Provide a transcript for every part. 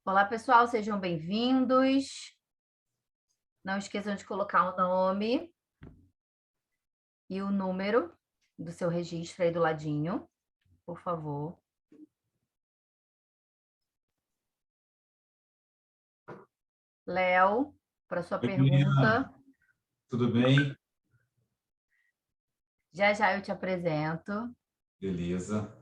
Olá, pessoal, sejam bem-vindos. Não esqueçam de colocar o nome e o número do seu registro aí do ladinho, por favor. Léo, para sua Oi, Milena, pergunta, tudo bem? já já eu te apresento. Beleza.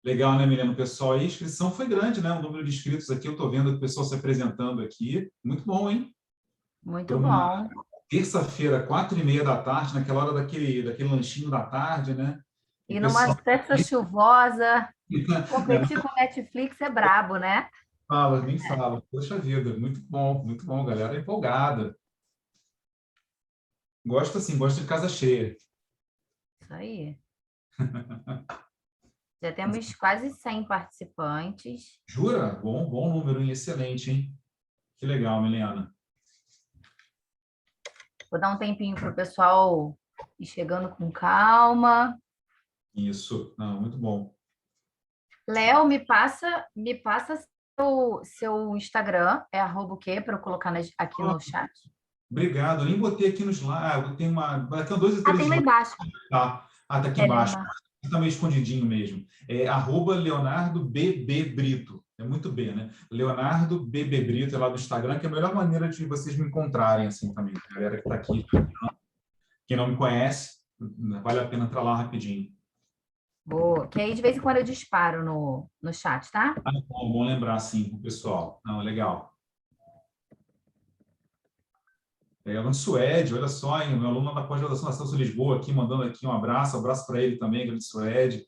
Legal, né, Milena? O pessoal, a inscrição foi grande, né? O número de inscritos aqui, eu estou vendo o pessoal se apresentando aqui. Muito bom, hein? Muito Para uma bom. terça-feira, 4h30 da tarde, naquela hora daquele lanchinho da tarde, né? O E numa pessoal terça chuvosa, né, competir com Netflix é brabo, né? fala, nem fala. Poxa vida, muito bom, galera empolgada. Gosto assim, gosto de casa cheia. Isso aí. Já temos quase 100 participantes. Jura? Bom número, hein? Excelente, hein? Que legal, Milena. Vou dar um tempinho para o pessoal ir chegando com calma. Isso, não, muito bom. Léo, me passa seu Instagram, é arroba o quê, para eu colocar aqui no chat? Obrigado. Eu nem botei aqui nos slides. Tem uma. Aqui dois ou Ah, três tem lá slides. embaixo. Tá. Ah, tá aqui É, embaixo. Leonardo. Está meio escondidinho mesmo. É arroba Leonardo BB Brito. É muito B, né? Leonardo BB Brito é lá do Instagram, que é a melhor maneira de vocês me encontrarem assim também. A galera que está aqui, quem não me conhece, vale a pena entrar lá rapidinho. Boa. Que aí de vez em quando eu disparo no chat, tá? Ah, bom lembrar, sim, o pessoal. Não, legal. É, aluno Suede, olha só, hein, meu aluno da pós-graduação da Celso Lisboa aqui, mandando aqui um abraço para ele também, grande Suede.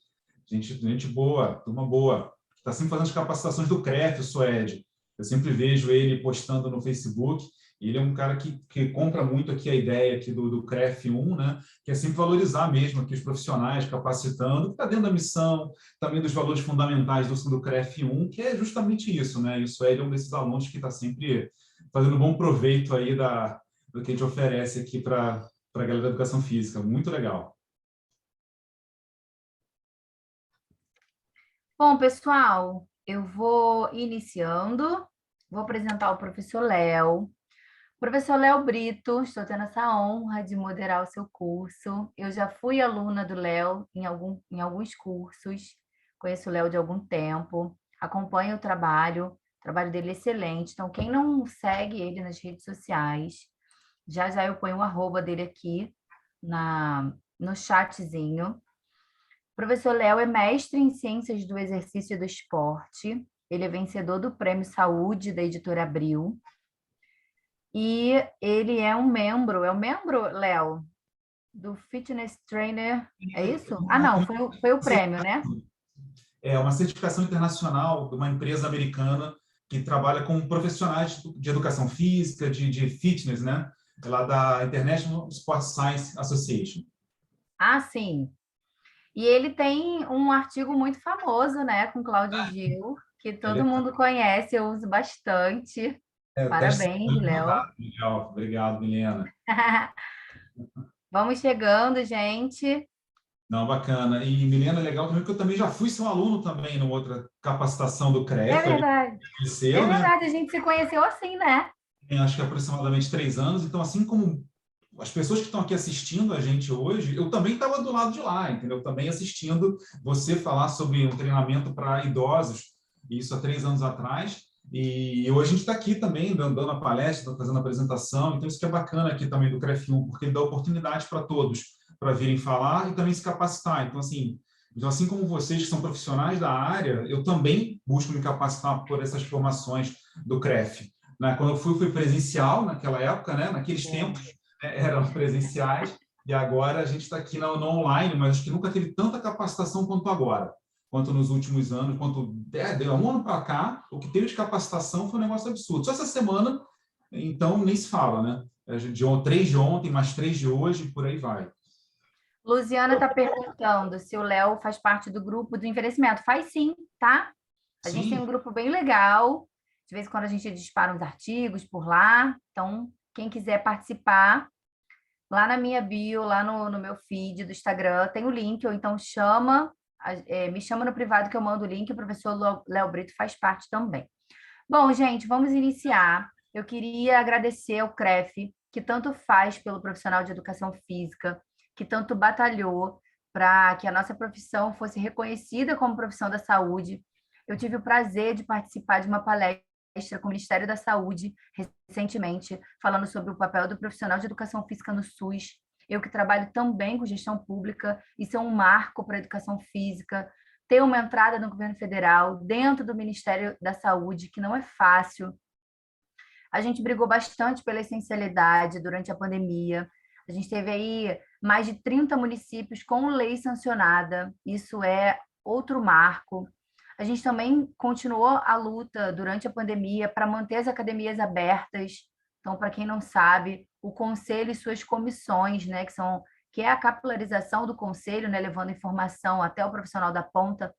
Gente boa, turma boa. Está sempre fazendo as capacitações do CREF, o Suede. Eu sempre vejo ele postando no Facebook. E ele é um cara que compra muito aqui a ideia aqui do CREF 1, né? Que é sempre valorizar mesmo aqui os profissionais, capacitando, que está dentro da missão, também dos valores fundamentais do CREF 1, que é justamente isso, né? E o Suede é um desses alunos que está sempre fazendo bom proveito aí do que a gente oferece aqui para a galera da educação física. Muito legal. Bom, pessoal, eu vou iniciando. Vou apresentar o professor Léo. Professor Léo Brito, estou tendo essa honra de moderar o seu curso. Eu já fui aluna do Léo em alguns cursos, conheço o Léo de algum tempo, acompanho o trabalho dele é excelente. Então, quem não segue ele nas redes sociais, já já eu ponho o arroba dele aqui no chatzinho. O professor Léo é mestre em Ciências do Exercício e do Esporte. Ele é vencedor do Prêmio Saúde da Editora Abril. E ele é um membro, Léo, do Fitness Trainer. É isso? Ah, não, foi o prêmio, né? É uma certificação internacional de uma empresa americana que trabalha com profissionais de educação física, de fitness, né? É lá da International Sports Science Association. Ah, sim. E ele tem um artigo muito famoso, né, com Cláudio Gil, que É todo legal. mundo conhece, eu uso bastante. O teste Parabéns, Léo. legal. Obrigado, Milena. Vamos chegando, gente. Não, bacana. E, Milena, é legal também, porque eu também já fui seu aluno também numa outra capacitação do É CREF, ali, verdade. É conheceu, né? verdade, a gente se conheceu assim, né? Tem, acho que aproximadamente 3 anos. Então, assim como as pessoas que estão aqui assistindo a gente hoje, eu também estava do lado de lá, entendeu? Também assistindo você falar sobre um treinamento para idosos, isso há 3 anos atrás. E hoje a gente está aqui também, dando a palestra, fazendo a apresentação. Então, isso que é bacana aqui também do CREF1, porque ele dá oportunidade para todos para virem falar e também se capacitar. Então, assim como vocês que são profissionais da área, eu também busco me capacitar por essas formações do CREF, né? Quando eu fui presencial naquela época, né? Naqueles tempos, né? Eram presenciais, e agora a gente está aqui no online, mas acho que nunca teve tanta capacitação quanto agora, quanto nos últimos anos, quanto deu um ano para cá, o que teve de capacitação foi um negócio absurdo. Só essa semana, então, nem se fala, né? 3 de ontem, mais 3 de hoje, por aí vai. Luciana está perguntando se o Léo faz parte do grupo do envelhecimento. Faz sim, tá? A gente tem um Sim, grupo bem legal. De vez em quando a gente dispara uns artigos por lá. Então, quem quiser participar, lá na minha bio, lá no meu feed do Instagram, tem o link, ou então chama me chama no privado que eu mando o link, o professor Léo Brito faz parte também. Bom, gente, vamos iniciar. Eu queria agradecer ao CREF, que tanto faz pelo profissional de educação física, que tanto batalhou para que a nossa profissão fosse reconhecida como profissão da saúde. Eu tive o prazer de participar de uma palestra com o Ministério da Saúde recentemente, falando sobre o papel do profissional de educação física no SUS. Eu que trabalho também com gestão pública, isso é um marco para a educação física, ter uma entrada no governo federal, dentro do Ministério da Saúde, que não é fácil. A gente brigou bastante pela essencialidade durante a pandemia. A gente teve aí mais de 30 municípios com lei sancionada, isso é outro marco. A gente também continuou a luta durante a pandemia para manter as academias abertas. Então, para quem não sabe, o conselho e suas comissões, né, que é a capilarização do conselho, né, levando informação até o profissional da ponta,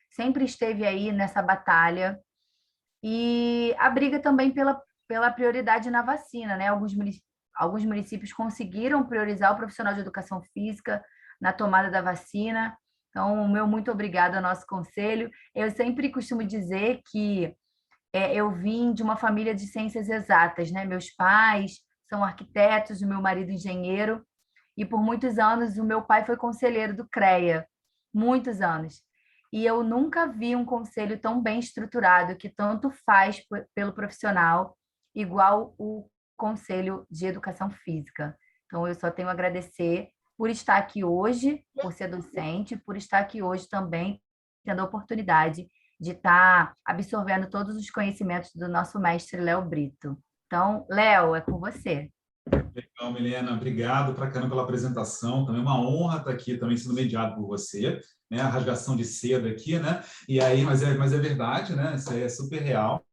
sempre esteve aí nessa batalha. E a briga também pela prioridade na vacina, né? Alguns municípios conseguiram priorizar o profissional de educação física na tomada da vacina. Então, o meu muito obrigado ao nosso conselho. Eu sempre costumo dizer que eu vim de uma família de ciências exatas, né? Meus pais são arquitetos, o meu marido engenheiro, e por muitos anos o meu pai foi conselheiro do CREA, muitos anos. E eu nunca vi um conselho tão bem estruturado, que tanto faz pelo profissional, igual o Conselho de Educação Física. Então, eu só tenho a agradecer por estar aqui hoje, por ser docente, por estar aqui hoje também, tendo a oportunidade de estar absorvendo todos os conhecimentos do nosso mestre Léo Brito. Então, Léo, é com você. Legal, Milena, obrigado pra caramba pela apresentação. Também é uma honra estar aqui também sendo mediado por você, né? A rasgação de seda aqui, né? E aí, mas é verdade, né? Isso aí é super real.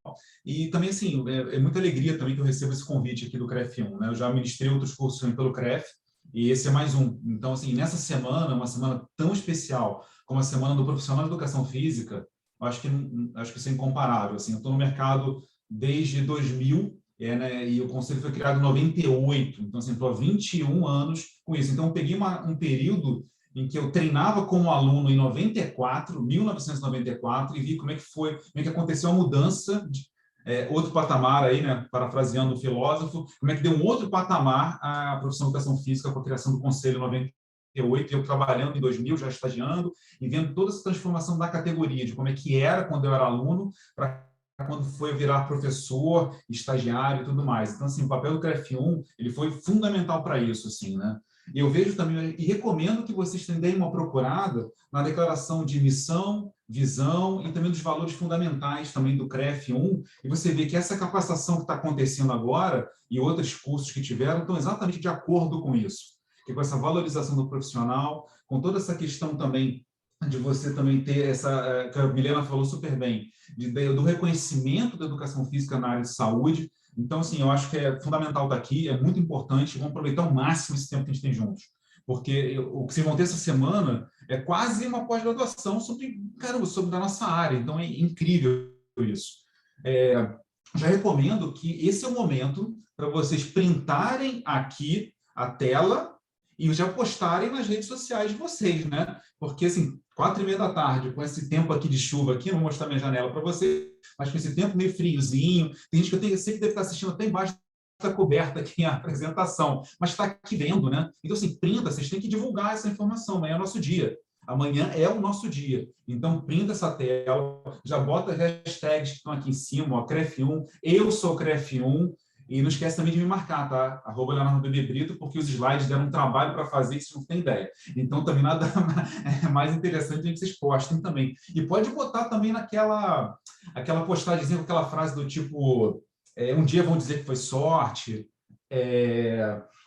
E também, assim, é muita alegria também que eu recebo esse convite aqui do CREF1, né? Eu já ministrei outros cursos também pelo CREF, e esse é mais um. Então, assim, nessa semana, uma semana tão especial como a Semana do Profissional de Educação Física, eu acho que isso é incomparável. Assim, eu estou no mercado desde 2000, né, e o conselho foi criado em 98, então assim, estou há 21 anos com isso. Então, eu peguei um período em que eu treinava como aluno em 1994, e vi como é que foi, como é que aconteceu a mudança de outro patamar aí, né, parafraseando o filósofo, como é que deu um outro patamar a profissão de educação física com a criação do conselho em 98, e eu trabalhando em 2000, já estagiando, e vendo toda essa transformação da categoria, de como é que era quando eu era aluno, para quando foi virar professor, estagiário e tudo mais. Então, assim, o papel do CREF1, ele foi fundamental para isso, assim, né? E eu vejo também, e recomendo que vocês deem uma procurada na declaração de missão, visão e também dos valores fundamentais também do CREF1, e você vê que essa capacitação que está acontecendo agora e outros cursos que tiveram estão exatamente de acordo com isso, que com essa valorização do profissional, com toda essa questão também de você também ter essa, que a Milena falou super bem, do reconhecimento da educação física na área de saúde. Então, assim, eu acho que é fundamental estar aqui, é muito importante, vamos aproveitar ao máximo esse tempo que a gente tem juntos, porque o que vocês vão ter essa semana é quase uma pós-graduação sobre a nossa área, então é incrível isso. Já recomendo que esse é o momento para vocês printarem aqui a tela e já postarem nas redes sociais de vocês, né? Porque, assim, 4h30 da tarde, com esse tempo aqui de chuva aqui, não vou mostrar minha janela para vocês, mas com esse tempo meio friozinho, tem gente que eu sei que deve estar assistindo até embaixo da coberta aqui a apresentação, mas está aqui vendo, né? Então, assim, printa, vocês têm que divulgar essa informação, amanhã é o nosso dia. Amanhã é o nosso dia. Então, printa essa tela, já bota as hashtags que estão aqui em cima, ó, CREF1, eu sou CREF1, e não esquece também de me marcar, tá? @LeonardoBebeBrito, porque os slides deram um trabalho para fazer, que vocês não têm ideia. Então, também nada mais interessante é que vocês postem também. E pode botar também aquela postagemzinha com aquela frase do tipo, um dia vão dizer que foi sorte,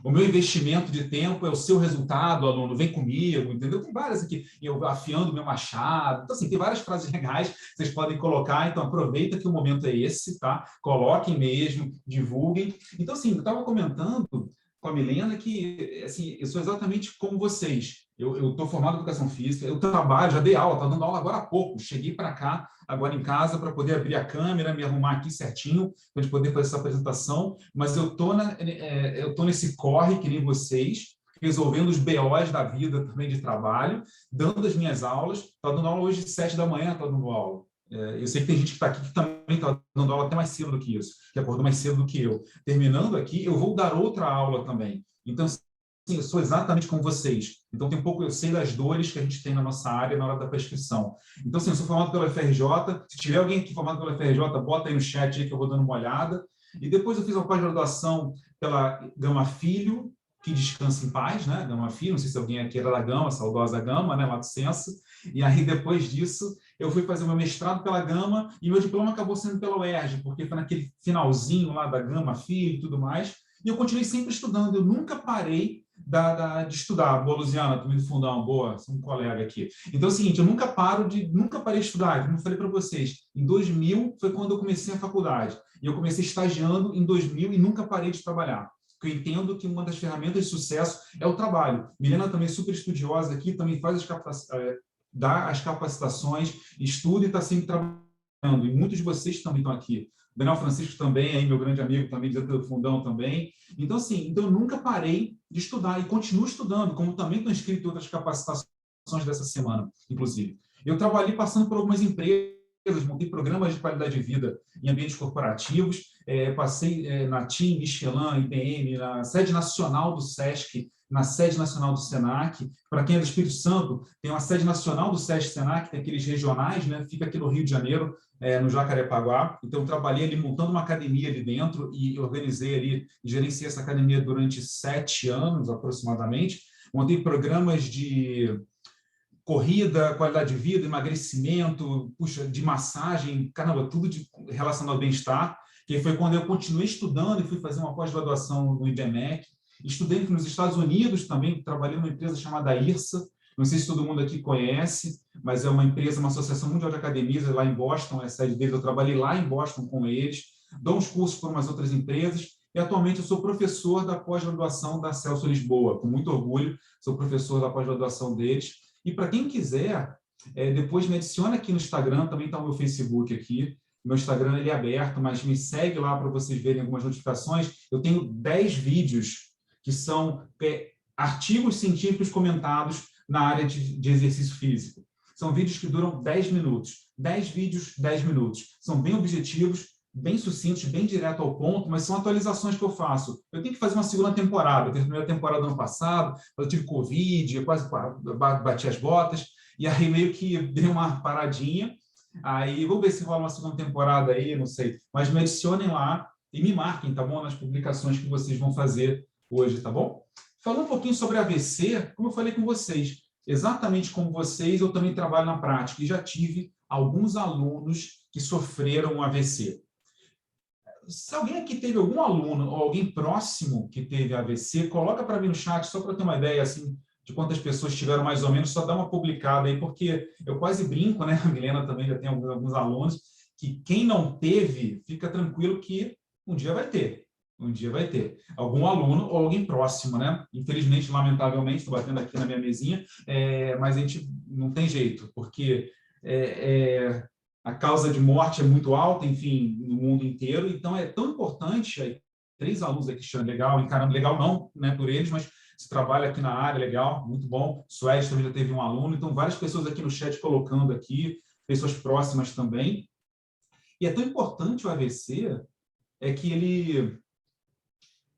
o meu investimento de tempo é o seu resultado, aluno, vem comigo, entendeu? Tem várias aqui, eu afiando o meu machado. Então, assim, tem várias frases legais que vocês podem colocar, então aproveita que o momento é esse, tá? Coloquem mesmo, divulguem. Então, assim, eu estava comentando com a Milena que, assim, eu sou exatamente como vocês. Eu estou formado em educação física, eu trabalho, já dei aula, estava dando aula agora há pouco, cheguei para cá, agora em casa, para poder abrir a câmera, me arrumar aqui certinho, para a gente poder fazer essa apresentação, mas eu estou nesse corre, que nem vocês, resolvendo os BOs da vida também de trabalho, dando as minhas aulas. Estou dando aula hoje às 7 da manhã, estou dando aula. Eu sei que tem gente que está aqui que também está dando aula até mais cedo do que isso, que acordou mais cedo do que eu. Terminando aqui, eu vou dar outra aula também. Então, assim, eu sou exatamente como vocês. Então, tem um pouco, eu sei das dores que a gente tem na nossa área na hora da prescrição. Então, assim, eu sou formado pela FRJ. Se tiver alguém aqui formado pela FRJ, bota aí no chat aí que eu vou dando uma olhada. E depois eu fiz uma pós-graduação pela Gama Filho, que descansa em paz, né? Gama Filho, não sei se alguém aqui era da Gama, saudosa Gama, né? Lato Senso. E aí, depois disso, eu fui fazer meu mestrado pela Gama e meu diploma acabou sendo pela UERJ, porque foi naquele finalzinho lá da Gama Filho e tudo mais. E eu continuei sempre estudando, eu nunca parei de estudar. Boa, Luziana, também do fundão, boa, sou um colega aqui. Então é o seguinte, eu nunca parei de estudar, como eu falei para vocês. Em 2000 foi quando eu comecei a faculdade. E eu comecei estagiando em 2000 e nunca parei de trabalhar. Porque eu entendo que uma das ferramentas de sucesso é o trabalho. Milena também é super estudiosa aqui, também dá as capacitações, estuda e está sempre trabalhando. E muitos de vocês também estão aqui. Daniel Francisco também, aí, meu grande amigo também, diretor do Fundão também. Então, assim, eu nunca parei de estudar e continuo estudando, como também estou inscrito em outras capacitações dessa semana, inclusive. Eu trabalhei passando por algumas empresas, montei programas de qualidade de vida em ambientes corporativos, passei na TIM, Michelin, IBM, na sede nacional do SESC, na sede nacional do SENAC. Para quem é do Espírito Santo, tem uma sede nacional do SESC-SENAC, tem aqueles regionais, né? Fica aqui no Rio de Janeiro, no Jacarepaguá. Então, eu trabalhei ali montando uma academia ali dentro e organizei ali, gerenciei essa academia durante 7 anos, aproximadamente. Montei programas de corrida, qualidade de vida, emagrecimento, puxa, de massagem, caramba, tudo relacionado ao bem-estar, que foi quando eu continuei estudando e fui fazer uma pós-graduação no IBMEC. Estudei nos Estados Unidos também, trabalhei numa empresa chamada IRSA, não sei se todo mundo aqui conhece, mas é uma empresa, uma associação mundial de academias, lá em Boston, é a sede deles, eu trabalhei lá em Boston com eles, dou uns cursos por umas outras empresas, e atualmente eu sou professor da pós-graduação da Celso Lisboa, com muito orgulho, sou professor da pós-graduação deles. E para quem quiser, depois me adiciona aqui no Instagram, também está o meu Facebook aqui, meu Instagram ele é aberto, mas me segue lá para vocês verem algumas notificações. Eu tenho 10 vídeos que são artigos científicos comentados na área de exercício físico. São vídeos que duram 10 minutos. 10 vídeos, 10 minutos. São bem objetivos, bem sucintos, bem direto ao ponto, mas são atualizações que eu faço. Eu tenho que fazer uma segunda temporada. Eu fiz a primeira temporada do ano passado, eu tive Covid, eu quase bati as botas, e aí meio que dei uma paradinha. Aí vou ver se rola uma segunda temporada aí, não sei. Mas me adicionem lá e me marquem, tá bom? Nas publicações que vocês vão fazer hoje, tá bom? Falando um pouquinho sobre AVC, como eu falei com vocês, exatamente como vocês, eu também trabalho na prática e já tive alguns alunos que sofreram um AVC. Se alguém aqui teve algum aluno ou alguém próximo que teve AVC, coloca para mim no chat, só para ter uma ideia assim, de quantas pessoas tiveram mais ou menos, só dá uma publicada aí, porque eu quase brinco, né? A Milena também já tem alguns alunos, que quem não teve, fica tranquilo que um dia vai ter. Um dia vai ter. Algum aluno ou alguém próximo, né? Infelizmente, lamentavelmente, estou batendo aqui na minha mesinha, mas a gente não tem jeito, porque a causa de morte é muito alta, enfim, no mundo inteiro, então é tão importante, 3 alunos aqui, legal, encarando legal não, né, por eles, mas se trabalha aqui na área, legal, muito bom. Suede também já teve um aluno, então várias pessoas aqui no chat colocando aqui, pessoas próximas também. E é tão importante o AVC, que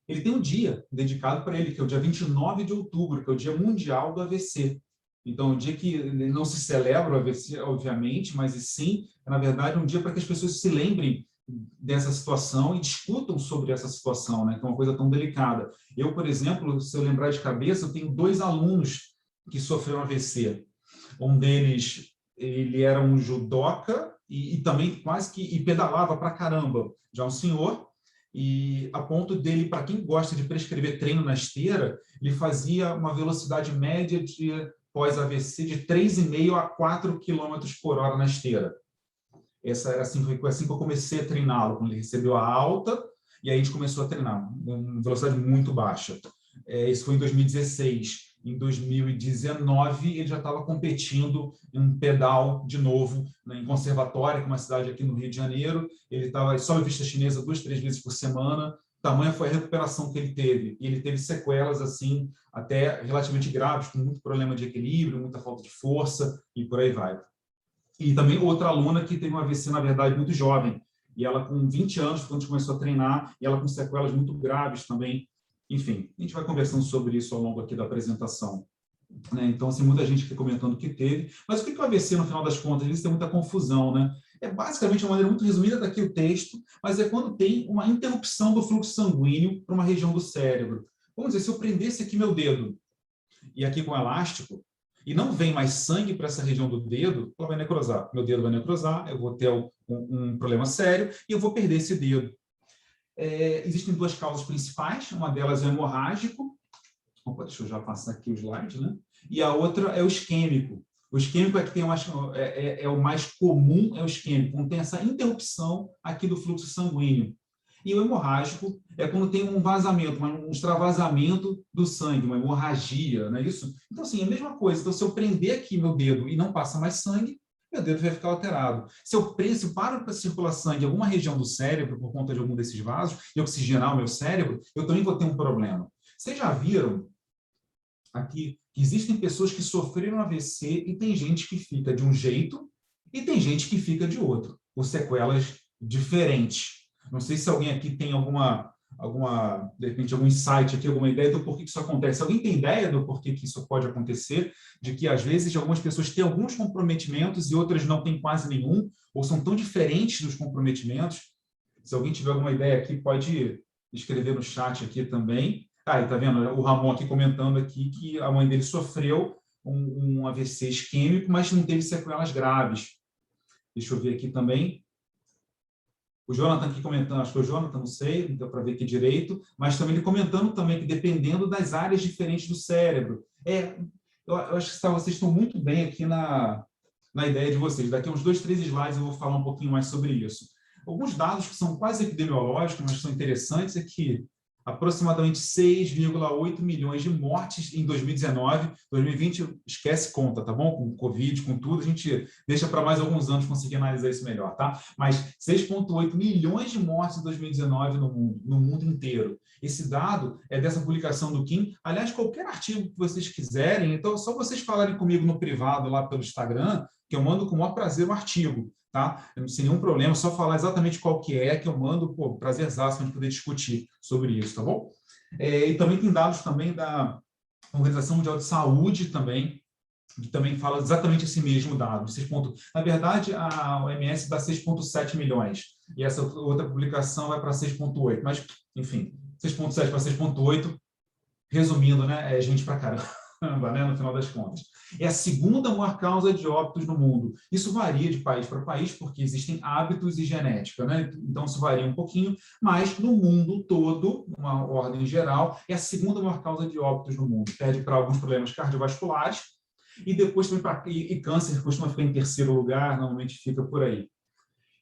ele tem um dia dedicado para ele, que é o dia 29 de outubro, que é o Dia Mundial do AVC. Então, um dia que não se celebra o AVC, obviamente, mas sim, na verdade, um dia para que as pessoas se lembrem dessa situação e discutam sobre essa situação, né? Que é uma coisa tão delicada. Eu, por exemplo, se eu lembrar de cabeça, eu tenho 2 alunos que sofreram AVC. Um deles, ele era um judoca e também quase que pedalava para caramba. Já um senhor, e a ponto dele, para quem gosta de prescrever treino na esteira, ele fazia uma velocidade média de pós-AVC de 3,5 a 4 km por hora na esteira. Essa era assim, foi assim que eu comecei a treiná-lo, quando ele recebeu a alta, e aí a gente começou a treinar, uma velocidade muito baixa. Isso foi em 2016. Em 2019, ele já estava competindo em um pedal de novo, né, em Conservatória, que é uma cidade aqui no Rio de Janeiro. Ele estava sobe vista chinesa 2, 3 vezes por semana, tamanha foi a recuperação que ele teve. E ele teve sequelas, assim, até relativamente graves, com muito problema de equilíbrio, muita falta de força, e por aí vai. E também outra aluna que teve um AVC, na verdade, muito jovem, e ela com 20 anos, quando a gente começou a treinar, e ela com sequelas muito graves também. Enfim, a gente vai conversando sobre isso ao longo aqui da apresentação. Né? Então, assim, muita gente aqui comentando que teve. Mas o que é o AVC, no final das contas? Eles têm muita confusão, né? É basicamente uma maneira muito resumida daqui o texto, mas é quando tem uma interrupção do fluxo sanguíneo para uma região do cérebro. Vamos dizer, se eu prendesse aqui meu dedo, e aqui com elástico, e não vem mais sangue para essa região do dedo, ela vai necrosar. Meu dedo vai necrosar, eu vou ter um problema sério e eu vou perder esse dedo. Existem duas causas principais, uma delas é o hemorrágico. Opa, deixa eu já passar aqui o slide, né? E a outra é o isquêmico. O isquêmico é que tem o mais comum, é o isquêmico, quando tem essa interrupção aqui do fluxo sanguíneo. E o hemorrágico é quando tem um vazamento, um extravasamento do sangue, uma hemorragia, não é isso? Então, assim, é a mesma coisa. Então, se eu prender aqui meu dedo e não passa mais sangue, meu dedo vai ficar alterado. Se eu paro para circular sangue em alguma região do cérebro, por conta de algum desses vasos, e oxigenar o meu cérebro, eu também vou ter um problema. Vocês já viram aqui que existem pessoas que sofreram AVC e tem gente que fica de um jeito e tem gente que fica de outro, com sequelas diferentes. Não sei se alguém aqui tem de repente, algum insight aqui, alguma ideia do porquê que isso acontece. Alguém tem ideia do porquê que isso pode acontecer? De que, às vezes, algumas pessoas têm alguns comprometimentos e outras não têm quase nenhum, ou são tão diferentes dos comprometimentos? Se alguém tiver alguma ideia aqui, pode escrever no chat aqui também. Ah, e tá vendo o Ramon aqui comentando aqui que a mãe dele sofreu um AVC isquêmico, mas não teve sequelas graves. Deixa eu ver aqui também. O Jonathan aqui comentando, acho que é o Jonathan, não sei, não deu para ver aqui direito, mas também ele comentando também que dependendo das áreas diferentes do cérebro. Eu acho que vocês estão muito bem aqui na ideia de vocês. Daqui a uns 2, 3 slides eu vou falar um pouquinho mais sobre isso. Alguns dados que são quase epidemiológicos, mas são interessantes, é que aproximadamente 6,8 milhões de mortes em 2019. 2020, esquece conta, tá bom? Com Covid, com tudo, a gente deixa para mais alguns anos conseguir analisar isso melhor, tá? Mas 6,8 milhões de mortes em 2019 no mundo inteiro. Esse dado é dessa publicação do Kim. Aliás, qualquer artigo que vocês quiserem, então é só vocês falarem comigo no privado lá pelo Instagram, que eu mando com o maior prazer o artigo. Tá? Sem nenhum problema, só falar exatamente qual que eu mando, prazerzaço a gente poder discutir sobre isso, tá bom? E também tem dados também da Organização Mundial de Saúde também, que também fala exatamente esse mesmo dado. 6 Na verdade, a OMS dá 6,7 milhões, e essa outra publicação vai para 6,8, mas, enfim, 6,7 para 6,8, resumindo, né, é gente pra caramba. Né, no final das contas. É a segunda maior causa de óbitos no mundo. Isso varia de país para país, porque existem hábitos e genética, né? Então, isso varia um pouquinho, mas no mundo todo, uma ordem geral, é a segunda maior causa de óbitos no mundo. Perde para alguns problemas cardiovasculares, e depois também e câncer costuma ficar em terceiro lugar, normalmente fica por aí.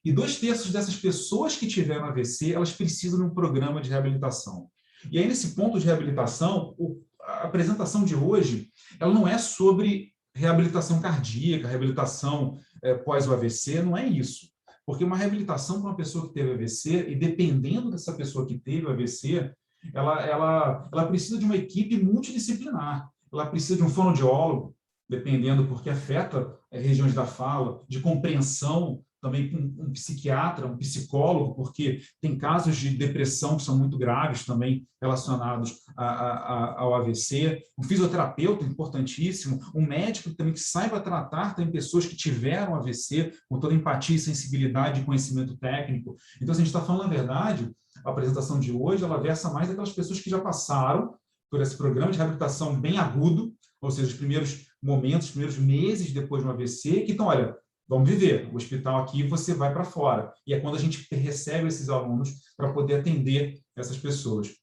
E 2/3 dessas pessoas que tiveram AVC, elas precisam de um programa de reabilitação. E aí, nesse ponto de reabilitação, a apresentação de hoje, ela não é sobre reabilitação cardíaca, reabilitação pós o AVC, não é isso. Porque uma reabilitação para uma pessoa que teve AVC, e dependendo dessa pessoa que teve o AVC, ela precisa de uma equipe multidisciplinar. Ela precisa de um fonoaudiólogo, dependendo, porque afeta regiões da fala, de compreensão, também com um psiquiatra, um psicólogo, porque tem casos de depressão que são muito graves também relacionados ao AVC, um fisioterapeuta importantíssimo, um médico também que saiba tratar também pessoas que tiveram AVC, com toda empatia, sensibilidade e conhecimento técnico. Então, se a gente está falando a verdade, a apresentação de hoje, ela versa mais daquelas pessoas que já passaram por esse programa de reabilitação bem agudo, ou seja, os primeiros momentos, os primeiros meses depois de um AVC, que então, olha, vamos viver. O hospital aqui, você vai para fora. E é quando a gente recebe esses alunos para poder atender essas pessoas.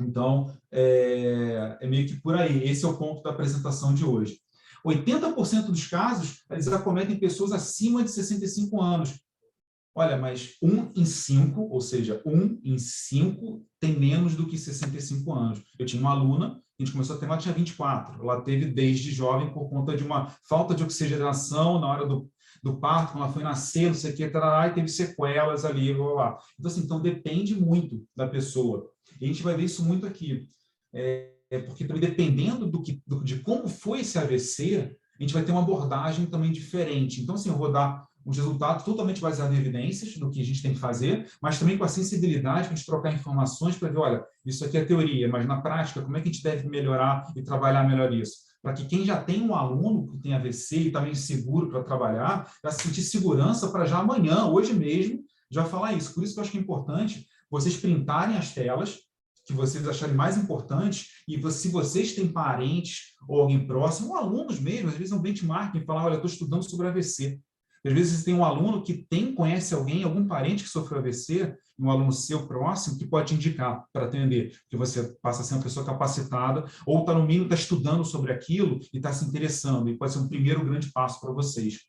Então, é meio que por aí. Esse é o ponto da apresentação de hoje. 80% dos casos, eles acometem pessoas acima de 65 anos. Olha, mas 1 em 5, ou seja, 1 em 5 tem menos do que 65 anos. Eu tinha uma aluna, a gente começou a ter, ela tinha 24. Ela teve desde jovem por conta de uma falta de oxigenação na hora do parto, quando ela foi nascer, não sei o que, tarará, e teve sequelas ali, blá, blá, blá. Então, assim, então depende muito da pessoa. E a gente vai ver isso muito aqui. Porque também dependendo de como foi esse AVC, a gente vai ter uma abordagem também diferente. Então, assim, eu vou dar uns resultados totalmente baseados em evidências do que a gente tem que fazer, mas também com a sensibilidade para a gente trocar informações para ver, olha, isso aqui é teoria, mas na prática, como é que a gente deve melhorar e trabalhar melhor isso? Para que quem já tem um aluno que tem AVC e está meio seguro para trabalhar, já sentir segurança para já amanhã, hoje mesmo, já falar isso. Por isso que eu acho que é importante vocês printarem as telas, que vocês acharem mais importantes, e se vocês têm parentes ou alguém próximo, ou alunos mesmo, às vezes é um benchmarking, falar, olha, eu estou estudando sobre AVC. Às vezes tem um aluno que conhece alguém, algum parente que sofreu AVC, um aluno seu próximo, que pode te indicar para atender, que você passa a ser uma pessoa capacitada, ou está no mínimo, está estudando sobre aquilo e está se interessando, e pode ser um primeiro grande passo para vocês.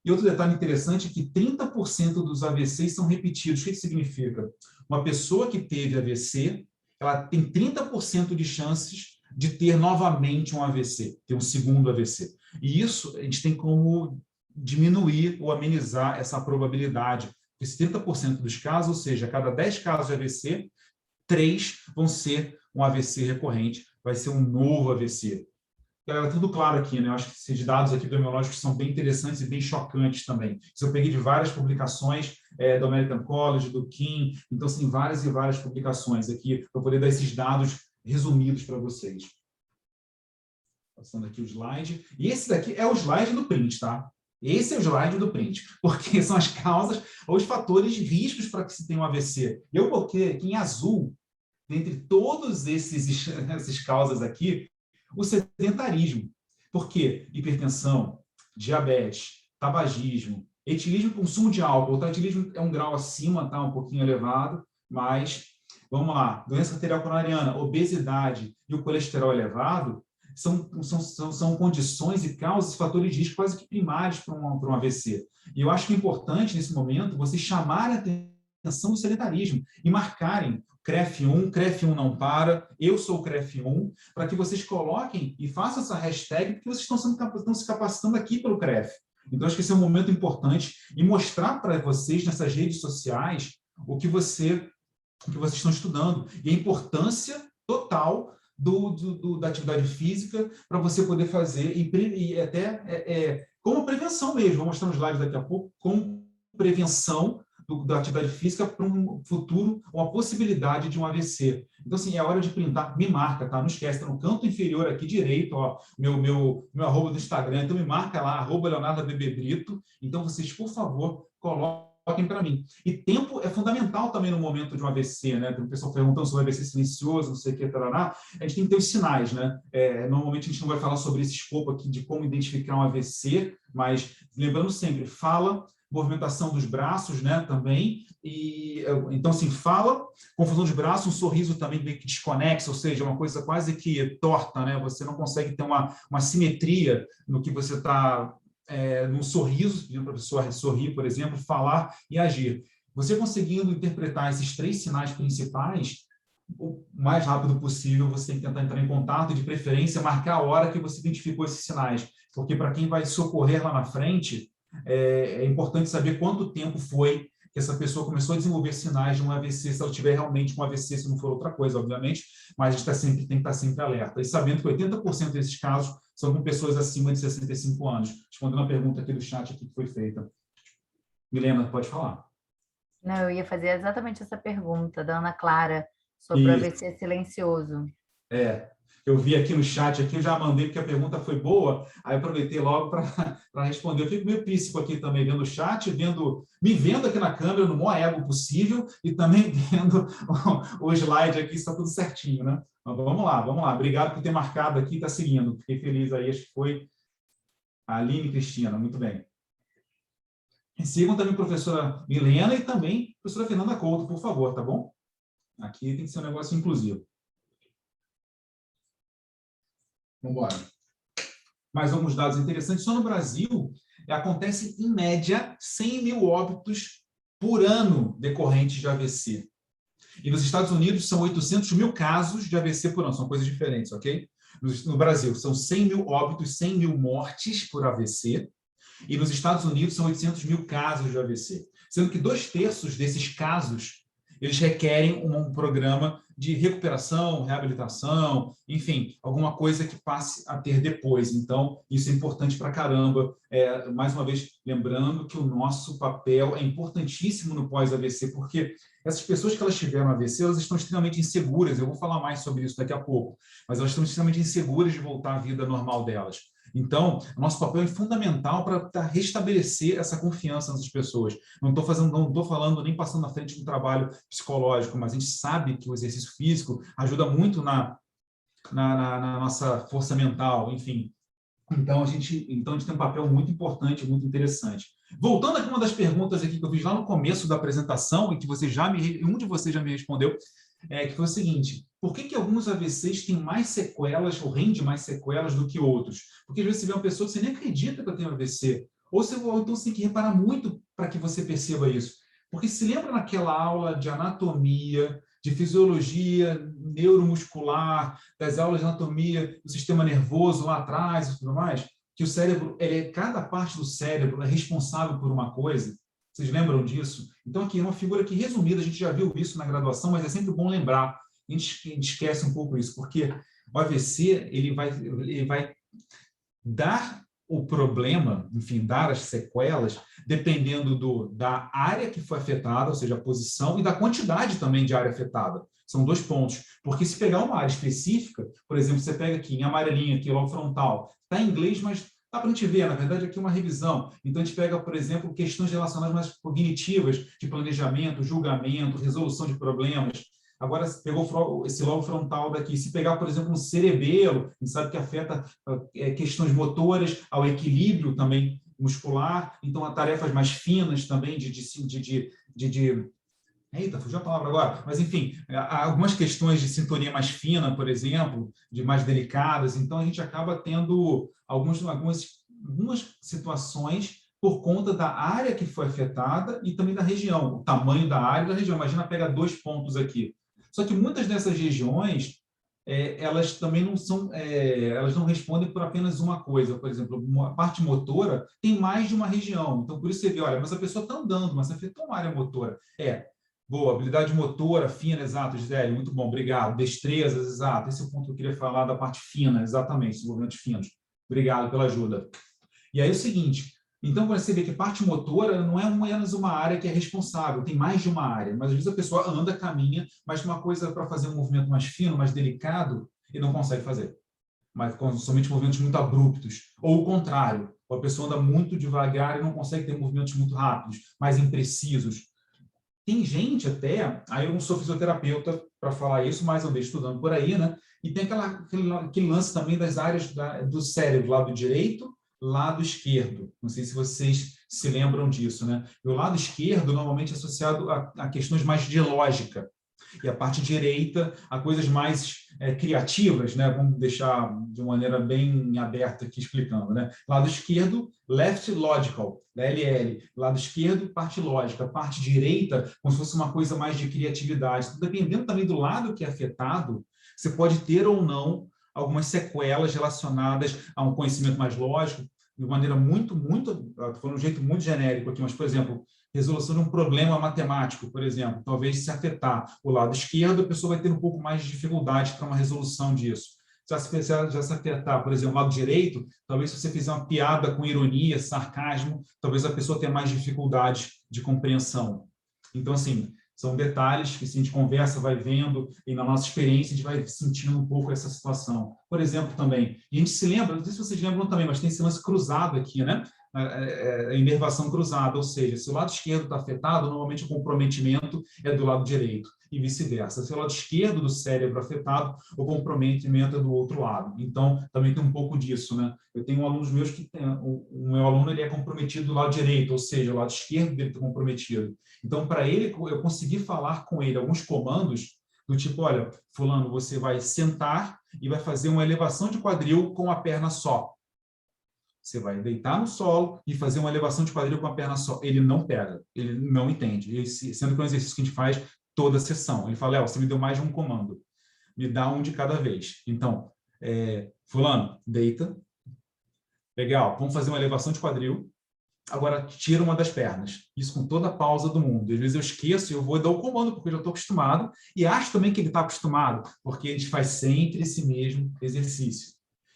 E outro detalhe interessante é que 30% dos AVCs são repetidos. O que isso significa? Uma pessoa que teve AVC, ela tem 30% de chances de ter novamente um AVC, ter um segundo AVC. E isso a gente tem como diminuir ou amenizar essa probabilidade. Esse 30% dos casos, ou seja, a cada 10 casos de AVC, 3 vão ser um AVC recorrente, vai ser um novo AVC. Galera, tudo claro aqui, né? Eu acho que esses dados aqui epidemiológicos são bem interessantes e bem chocantes também. Isso eu peguei de várias publicações do American College, do King, então, sim, várias e várias publicações aqui para poder dar esses dados resumidos para vocês. Passando aqui o slide. E esse daqui é o slide do print, tá? Esse é o slide do print, porque são as causas ou os fatores de riscos para que se tenha um AVC. Eu coloquei aqui em azul, dentre todos essas causas aqui, o sedentarismo. Por quê? Hipertensão, diabetes, tabagismo, etilismo, consumo de álcool. O etilismo é um grau acima, tá? Um pouquinho elevado, mas, vamos lá, doença arterial coronariana, obesidade e o colesterol elevado são condições e causas, fatores de risco quase que primários para um AVC. E eu acho que é importante, nesse momento, vocês chamarem a atenção do sedentarismo e marcarem CREF1 não para, eu sou CREF1, para que vocês coloquem e façam essa hashtag, porque vocês estão se capacitando aqui pelo CREF. Então, acho que esse é um momento importante e mostrar para vocês nessas redes sociais o que vocês estão estudando e a importância total da atividade física para você poder fazer e até como prevenção mesmo. Vou mostrar um slide daqui a pouco, como prevenção da atividade física para um futuro, uma possibilidade de um AVC. Então, assim, é hora de printar, me marca, tá? Não esquece, tá no canto inferior aqui direito, ó, meu arroba do Instagram, então me marca lá, @leonardobbbrito. Então, vocês, por favor, coloquem para mim. E tempo é fundamental também no momento de um AVC, né? Tem um pessoal perguntando sobre AVC silencioso, não sei o que, tarará. A gente tem que ter os sinais, né? Normalmente a gente não vai falar sobre esse escopo aqui de como identificar um AVC, mas lembrando sempre, fala, movimentação dos braços, né, também, e então, assim, fala, confusão de braços, um sorriso também meio que desconexo, ou seja, uma coisa quase que torta, né, você não consegue ter uma simetria no que você está, num sorriso, pedindo para a pessoa sorrir, por exemplo, falar e agir. Você conseguindo interpretar esses 3 sinais principais, o mais rápido possível, você tem que tentar entrar em contato e, de preferência, marcar a hora que você identificou esses sinais, porque para quem vai socorrer lá na frente, é importante saber quanto tempo foi que essa pessoa começou a desenvolver sinais de um AVC, se ela tiver realmente um AVC, se não for outra coisa, obviamente, mas a gente tem que estar sempre alerta. E sabendo que 80% desses casos são com pessoas acima de 65 anos. Respondendo a pergunta aqui do chat aqui que foi feita. Milena, pode falar. Não, eu ia fazer exatamente essa pergunta da Ana Clara sobre o AVC silencioso. Eu vi aqui no chat, aqui eu já mandei porque a pergunta foi boa, aí aproveitei logo para responder. Eu fico meio príncipe aqui também, vendo o chat, me vendo aqui na câmera, no maior ego possível, e também vendo o slide aqui, está tudo certinho, né? Mas vamos lá. Obrigado por ter marcado aqui e está seguindo. Fiquei feliz aí, acho que foi a Aline Cristina, muito bem. E sigam também a professora Milena e também a professora Fernanda Couto, por favor, tá bom? Aqui tem que ser um negócio inclusivo. Vamos embora. Mais alguns dados interessantes. Só no Brasil, acontece, em média, 100 mil óbitos por ano decorrentes de AVC. E nos Estados Unidos, são 800 mil casos de AVC por ano. São coisas diferentes, ok? No Brasil, são 100 mil óbitos, 100 mil mortes por AVC. E nos Estados Unidos são 800 mil casos de AVC, sendo que 2/3 desses casos eles requerem um programa de recuperação, reabilitação, enfim, alguma coisa que passe a ter depois. Então, isso é importante para caramba. Mais uma vez, lembrando que o nosso papel é importantíssimo no pós-AVC, porque essas pessoas que elas tiveram AVC, elas estão extremamente inseguras. Eu vou falar mais sobre isso daqui a pouco, mas elas estão extremamente inseguras de voltar à vida normal delas. Então, o nosso papel é fundamental para restabelecer essa confiança nessas pessoas. Não estou falando nem passando na frente de um trabalho psicológico, mas a gente sabe que o exercício físico ajuda muito na nossa força mental, enfim. Então, a gente tem um papel muito importante, muito interessante. Voltando aqui uma das perguntas aqui que eu fiz lá no começo da apresentação, e que um de vocês já me respondeu, que foi o seguinte: por que alguns AVCs têm mais sequelas, ou rendem mais sequelas do que outros? Porque às vezes você vê uma pessoa que você nem acredita que ela tem um AVC, ou então você tem que reparar muito para que você perceba isso. Porque se lembra naquela aula de anatomia, de fisiologia neuromuscular, das aulas de anatomia do sistema nervoso lá atrás e tudo mais, que o cérebro, cada parte do cérebro é responsável por uma coisa. Vocês lembram disso? Então, aqui é uma figura que, resumida, a gente já viu isso na graduação, mas é sempre bom lembrar. A gente esquece um pouco isso, porque o AVC ele vai dar o problema, enfim, dar as sequelas, dependendo da área que foi afetada, ou seja, a posição, e da quantidade também de área afetada. São 2 pontos. Porque se pegar uma área específica, por exemplo, você pega aqui em amarelinho, aqui, logo frontal, está em inglês, mas dá para a gente ver, na verdade, aqui é uma revisão. Então, a gente pega, por exemplo, questões relacionadas mais cognitivas, de planejamento, julgamento, resolução de problemas. Agora, se pegou esse lobo frontal daqui, se pegar, por exemplo, um cerebelo, a gente sabe que afeta questões motoras, ao equilíbrio também muscular, então, a tarefas mais finas também Eita, fugiu a palavra agora. Mas, enfim, há algumas questões de sintonia mais fina, por exemplo, de mais delicadas. Então, a gente acaba tendo algumas situações por conta da área que foi afetada e também da região, o tamanho da área e da região. Imagina, pega 2 pontos aqui. Só que muitas dessas regiões, elas também não são, elas não respondem por apenas uma coisa. Por exemplo, a parte motora tem mais de uma região. Então, por isso você vê, olha, mas a pessoa está andando, mas afetou uma área motora. Boa, habilidade motora, fina, exato, Gisele, muito bom, obrigado. Destrezas, exato, esse é o ponto que eu queria falar da parte fina, exatamente, desenvolvimentos finos. Obrigado pela ajuda. E aí é o seguinte, então você vê que parte motora não é apenas uma área que é responsável, tem mais de uma área, mas às vezes a pessoa anda, caminha, mas uma coisa para fazer um movimento mais fino, mais delicado, e não consegue fazer. Mas somente movimentos muito abruptos. Ou o contrário, a pessoa anda muito devagar e não consegue ter movimentos muito rápidos, mais imprecisos. Tem gente até, aí eu não sou fisioterapeuta para falar isso, mas eu vejo estudando por aí, né? E tem aquele lance também das áreas do cérebro, lado direito, lado esquerdo. Não sei se vocês se lembram disso, né? E o lado esquerdo normalmente é associado a questões mais de lógica. E a parte direita a coisas mais criativas, né? Vamos deixar de uma maneira bem aberta aqui explicando, né? Lado esquerdo, left logical, LL. Lado esquerdo, parte lógica. Parte direita, como se fosse uma coisa mais de criatividade. Então, dependendo também do lado que é afetado, você pode ter ou não algumas sequelas relacionadas a um conhecimento mais lógico, de maneira muito, estou falando de um jeito muito genérico aqui, mas, por exemplo, resolução de um problema matemático, por exemplo, talvez se afetar o lado esquerdo, a pessoa vai ter um pouco mais de dificuldade para uma resolução disso. Já se afetar, por exemplo, o lado direito, talvez se você fizer uma piada com ironia, sarcasmo, talvez a pessoa tenha mais dificuldade de compreensão. Então, assim, são detalhes que, se a gente conversa, vai vendo, e na nossa experiência a gente vai sentindo um pouco essa situação. Por exemplo, também, e a gente se lembra, não sei se vocês lembram também, mas tem esse lance cruzado aqui, né? A inervação cruzada, ou seja, se o lado esquerdo está afetado, normalmente o comprometimento é do lado direito, e vice-versa. Se o lado esquerdo do cérebro afetado, o comprometimento é do outro lado. Então, também tem um pouco disso, né? Eu tenho alunos meus que o meu aluno ele é comprometido do lado direito, ou seja, o lado esquerdo dele está comprometido. Então, para ele, eu consegui falar com ele alguns comandos do tipo, olha, fulano, você vai sentar e vai fazer uma elevação de quadril com a perna só. Você vai deitar no solo e fazer uma elevação de quadril com a perna só. Ele não pega, ele não entende. Sendo que é um exercício que a gente faz toda a sessão. Ele fala, Léo, você me deu mais de um comando. Me dá um de cada vez. Então, fulano, deita. Legal, vamos fazer uma elevação de quadril. agora tira uma das pernas. Isso com toda a pausa do mundo. Às vezes eu esqueço e eu vou dar o comando, porque eu já estou acostumado, e acho também que ele está acostumado, porque a gente faz sempre esse mesmo exercício.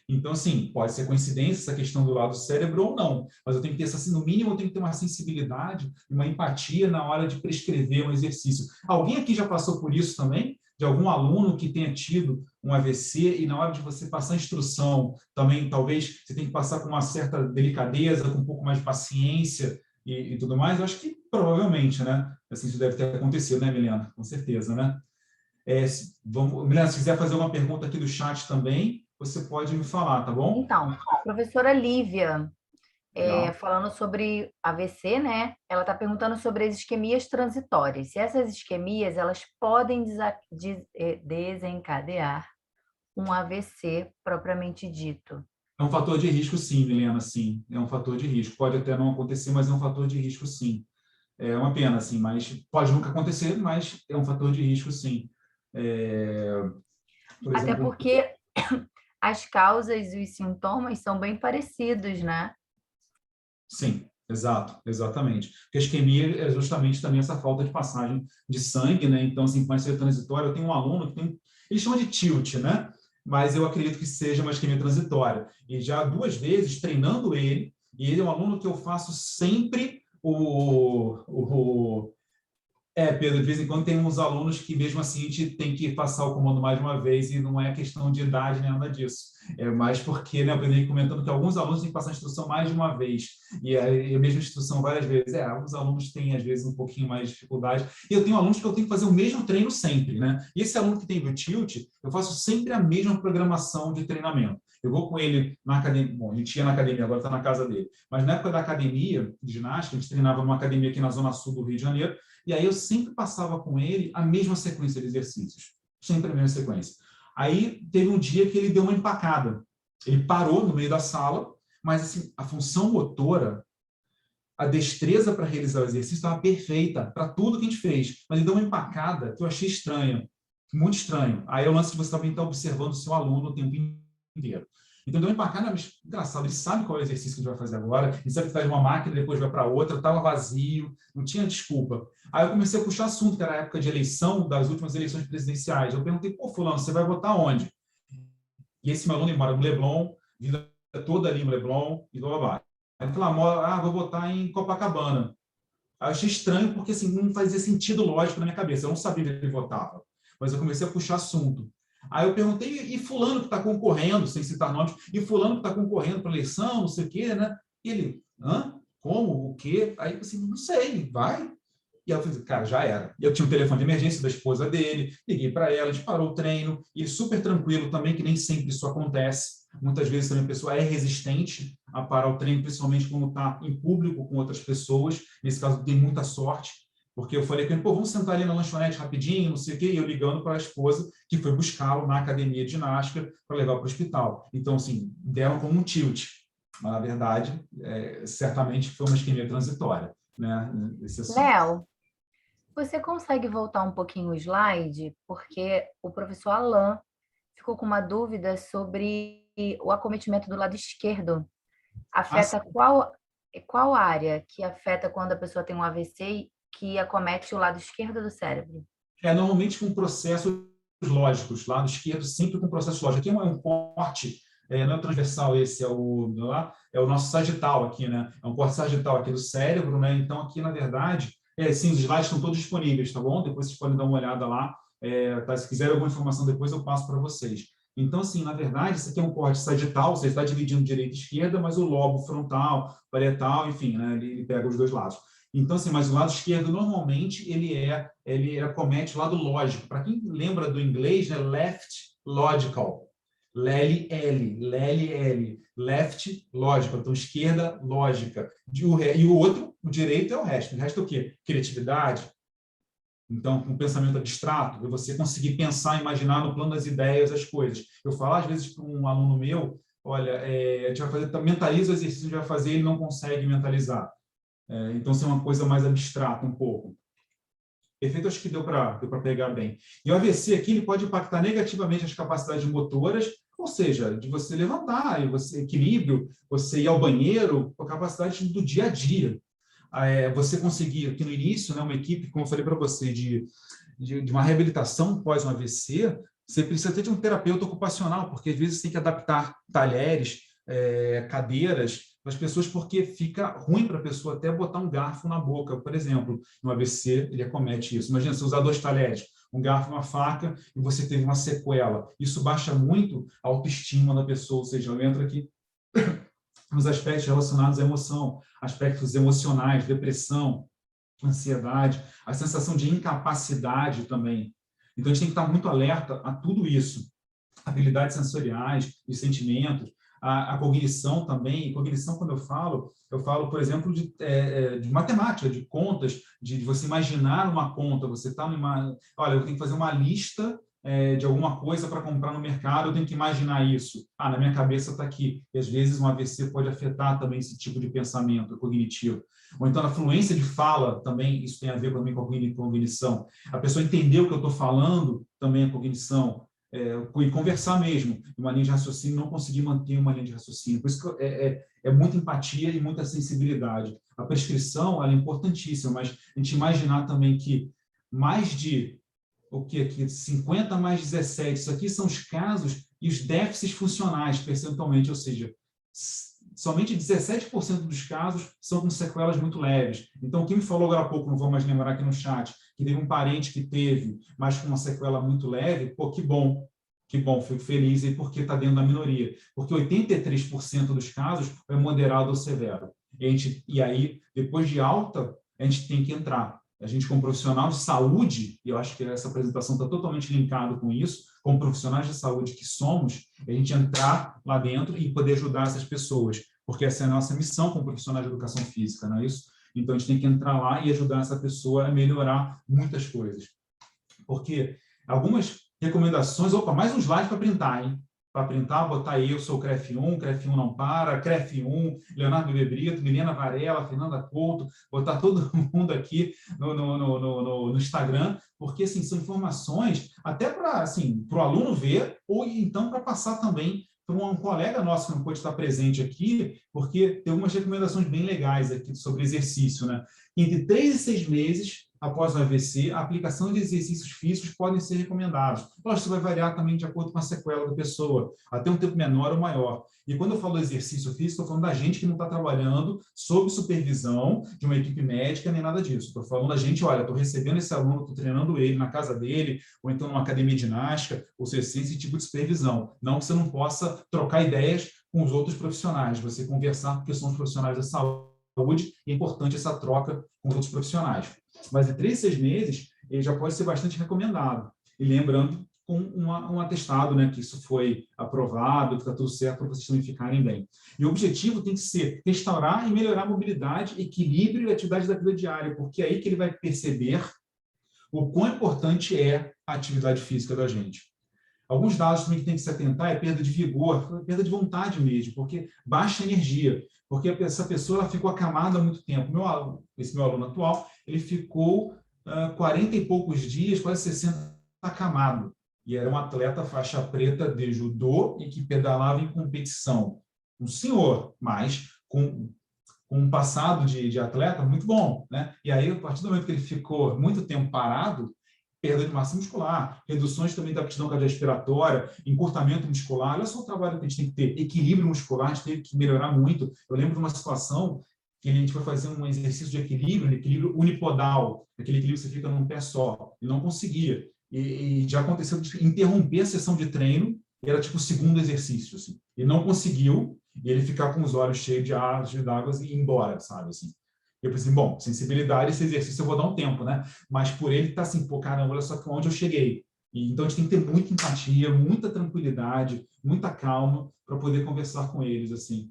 Então, assim, pode ser coincidência essa questão do lado do cérebro ou não, mas eu tenho que ter, assim, no mínimo, eu tenho que ter uma sensibilidade, uma empatia na hora de prescrever um exercício. Alguém aqui já passou por isso também? De algum aluno que tenha tido um AVC e na hora de você passar a instrução, também talvez você tenha que passar com uma certa delicadeza, com um pouco mais de paciência e tudo mais? Eu acho que provavelmente, né? Assim, isso deve ter acontecido, né, Milena? Com certeza, né? Milena, se quiser fazer uma pergunta aqui do chat também, você pode me falar, tá bom? Então, professora Lívia, Legal. falando sobre AVC, né? Ela está perguntando sobre as isquemias transitórias. Se essas isquemias, elas podem desencadear um AVC propriamente dito. É um fator de risco, sim, Milena, sim. É um fator de risco. Pode até não acontecer, mas é um fator de risco, sim. É uma pena, assim, mas pode nunca acontecer, mas é um fator de risco, sim. Por Até exemplo, porque as causas e os sintomas são bem parecidos, né? sim, exato, exatamente. Porque a isquemia é justamente também essa falta de passagem de sangue, né? Então, assim, com ser transitória, eu tenho um aluno que tem, eles chamam de tilt, né? Mas eu acredito que seja uma isquemia transitória. E já 2 vezes treinando ele, e ele é um aluno que eu faço sempre Pedro, de vez em quando tem uns alunos que mesmo assim a gente tem que passar o comando mais de uma vez e não é questão de idade nem nada disso. É mais porque, né, eu aprendi comentando que alguns alunos têm que passar a instrução mais de uma vez e a mesma instrução várias vezes. Alguns alunos têm às vezes um pouquinho mais de dificuldade. E eu tenho alunos que eu tenho que fazer o mesmo treino sempre, né? E esse aluno que tem o tilt, eu faço sempre a mesma programação de treinamento. Eu vou com ele na academia, bom, a gente ia na academia, agora está na casa dele, mas na época da academia de ginástica, a gente treinava numa academia aqui na zona sul do Rio de Janeiro, e aí eu sempre passava com ele a mesma sequência de exercícios. Sempre a mesma sequência. Aí teve um dia que ele deu uma empacada. Ele parou no meio da sala, mas assim, a função motora, a destreza para realizar o exercício estava perfeita para tudo que a gente fez. Mas ele deu uma empacada que eu achei estranha. Muito estranho. Aí é o lance de você também estar observando o seu aluno o tempo inteiro. Então, deu uma empacada, mas engraçado, ele sabe qual é o exercício que a gente vai fazer agora, ele sabe que faz uma máquina, depois vai para outra, estava vazio, não tinha desculpa. Aí eu comecei a puxar assunto, que era a época de eleição, das últimas eleições presidenciais. Eu perguntei, pô, fulano, você vai votar onde? E esse meu aluno mora no Leblon, vida toda ali no Leblon, e blá, blá, blá. Aí ele falou, vou votar em Copacabana. Aí eu achei estranho, porque assim, não fazia sentido lógico na minha cabeça, eu não sabia onde ele votava. Mas eu comecei a puxar assunto. Aí eu perguntei, e fulano que está concorrendo, sem citar nomes, e fulano que está concorrendo para a eleição, não sei o quê, né? E ele, como? O quê? Aí eu assim, não sei, vai. E ela falou, cara, já era. E eu tinha um telefone de emergência da esposa dele, liguei para ela, a gente parou o treino, e super tranquilo também, que nem sempre isso acontece. Muitas vezes também a pessoa é resistente a parar o treino, principalmente quando está em público com outras pessoas. Nesse caso, dei muita sorte, porque eu falei com ele, vamos sentar ali na lanchonete rapidinho, não sei o quê, e eu ligando para a esposa, que foi buscá-lo na academia de ginástica para levar para o hospital. Então, assim, deram como um tilt. Mas, na verdade, certamente foi uma isquemia transitória, né, esse assunto. Léo, você consegue voltar um pouquinho o slide? Porque o professor Alain ficou com uma dúvida sobre o acometimento do lado esquerdo. Ah, Afeta qual área que afeta quando a pessoa tem um AVC que acomete o lado esquerdo do cérebro? normalmente com processos lógicos, lado esquerdo sempre com processos lógicos. Aqui é um corte, não é transversal esse, é o nosso sagital aqui, né? É um corte sagital aqui do cérebro, né? Então aqui, na verdade, sim, os slides estão todos disponíveis, tá bom? Depois vocês podem dar uma olhada lá, tá? Se quiserem alguma informação depois eu passo para vocês. Então, assim, na verdade, isso aqui é um corte sagital, você está dividindo direita e esquerda, mas o lobo frontal, parietal, enfim, né? Ele pega os dois lados. Então, assim, mas o lado esquerdo, normalmente, ele acomete o lado lógico. Para quem lembra do inglês, né, left logical, L, left logical, então esquerda lógica. E o outro, o direito é o resto. O resto é o quê? Criatividade. Então, com um pensamento abstrato, é você conseguir pensar, imaginar no plano das ideias as coisas. Eu falo, às vezes, para um aluno meu, olha, a gente vai fazer, mentaliza o exercício que a gente vai fazer, ele não consegue mentalizar. Então, isso é uma coisa mais abstrata um pouco. Perfeito, acho que deu para pegar bem. E o AVC aqui ele pode impactar negativamente as capacidades motoras Ou seja, de você levantar, e você equilíbrio, você ir ao banheiro, a capacidade do dia a dia. Você conseguir, aqui no início, né, uma equipe, como eu falei para você, de uma reabilitação pós um AVC, você precisa ter de um terapeuta ocupacional, porque às vezes tem que adaptar talheres, cadeiras para as pessoas, porque fica ruim para a pessoa até botar um garfo na boca, por exemplo. No AVC, ele acomete isso. Imagina, você usar 2 talheres, um garfo e uma faca, e você teve uma sequela. Isso baixa muito a autoestima da pessoa, ou seja, eu entro aqui nos aspectos relacionados à emoção, aspectos emocionais, depressão, ansiedade, a sensação de incapacidade também. Então, a gente tem que estar muito alerta a tudo isso. Habilidades sensoriais e sentimentos, a cognição também. E cognição, quando eu falo, por exemplo, de matemática, de contas, de você imaginar uma conta. Você está numa... Olha, eu tenho que fazer uma lista de alguma coisa para comprar no mercado, eu tenho que imaginar isso. Na minha cabeça está aqui. E, às vezes, um AVC pode afetar também esse tipo de pensamento cognitivo. Ou então, a fluência de fala também, isso tem a ver também com a cognição. A pessoa entender o que eu estou falando também é cognição. E conversar mesmo, uma linha de raciocínio, não conseguir manter uma linha de raciocínio. Por isso que é muita empatia e muita sensibilidade. A prescrição, ela é importantíssima, mas a gente imaginar também que mais de o que aqui, 50 mais 17, isso aqui são os casos e os déficits funcionais, percentualmente, ou seja, somente 17% dos casos são com sequelas muito leves. Então, quem me falou agora há pouco, não vou mais lembrar aqui no chat, que teve um parente que teve, mas com uma sequela muito leve, pô, que bom, fico feliz, e porque está dentro da minoria. Porque 83% dos casos é moderado ou severo. E aí, depois de alta, a gente tem que entrar. A gente, como profissional de saúde, e eu acho que essa apresentação está totalmente linkada com isso, como profissionais de saúde que somos, a gente entrar lá dentro e poder ajudar essas pessoas, porque essa é a nossa missão como profissionais de educação física, não é isso? Então, a gente tem que entrar lá e ajudar essa pessoa a melhorar muitas coisas. Porque algumas recomendações... Opa, mais um slide para printar, hein? Para printar, botar aí, eu sou o CREF1 não para, CREF1, Leonardo Bebê Brito, Milena Varela, Fernanda Couto, botar todo mundo aqui no Instagram, porque assim, são informações até para assim, o aluno ver, ou então para passar também para um colega nosso que não pôde estar presente aqui, porque tem algumas recomendações bem legais aqui sobre exercício, né? Entre 3 e 6 meses após o AVC, a aplicação de exercícios físicos podem ser recomendados. Lógico, isso vai variar também de acordo com a sequela da pessoa, até um tempo menor ou maior. E quando eu falo exercício físico, estou falando da gente que não está trabalhando sob supervisão de uma equipe médica, nem nada disso. Estou falando da gente, olha, estou recebendo esse aluno, estou treinando ele na casa dele, ou então numa academia de ginástica, ou seja, esse tipo de supervisão. Não que você não possa trocar ideias com os outros profissionais, você conversar, porque são os profissionais da saúde, e é importante essa troca com os outros profissionais. Mas de 3 a 6 meses, ele já pode ser bastante recomendado. E lembrando, com um atestado, né, que isso foi aprovado, que está tudo certo para vocês também ficarem bem. E o objetivo tem que ser restaurar e melhorar a mobilidade, equilíbrio e atividade da vida diária, porque é aí que ele vai perceber o quão importante é a atividade física da gente. Alguns dados também que tem que se atentar é perda de vigor, perda de vontade mesmo, porque baixa energia, porque essa pessoa ela ficou acamada há muito tempo. Esse meu aluno atual, ele ficou 40 e poucos dias, quase 60, acamado. E era um atleta faixa preta de judô e que pedalava em competição. Um senhor, mas com um passado de atleta muito bom, né? E aí, a partir do momento que ele ficou muito tempo parado, perda de massa muscular, reduções também da aptidão cardiorrespiratória, encurtamento muscular. Olha só o trabalho que a gente tem que ter. Equilíbrio muscular, a gente teve que melhorar muito. Eu lembro de uma situação que a gente foi fazer um exercício de equilíbrio unipodal, aquele equilíbrio que você fica num pé só, e não conseguia. E já aconteceu de interromper a sessão de treino, era tipo o segundo exercício, assim. E não conseguiu, e ele ficar com os olhos cheios de água e ir embora, sabe, assim. Eu pensei, bom, sensibilidade, esse exercício eu vou dar um tempo, né? Mas por ele tá assim, pô, caramba, olha só onde eu cheguei. E, então a gente tem que ter muita empatia, muita tranquilidade, muita calma para poder conversar com eles, assim.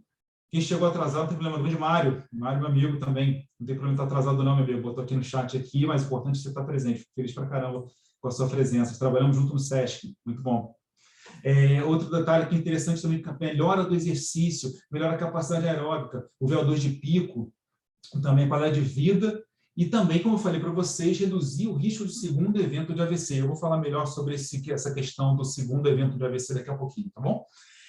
Quem chegou atrasado não tem problema, grande Mário, meu amigo também, não tem problema estar atrasado não, meu amigo, botou aqui no chat aqui, mas o importante é você estar presente, fico feliz pra caramba com a sua presença. Trabalhamos junto no SESC, muito bom. Outro detalhe que é interessante também, melhora do exercício, melhora a capacidade aeróbica, o VO2 de pico, também qualidade de vida E também, como eu falei para vocês, reduzir o risco de segundo evento de AVC. Eu vou falar melhor sobre essa questão do segundo evento de AVC daqui a pouquinho, tá bom?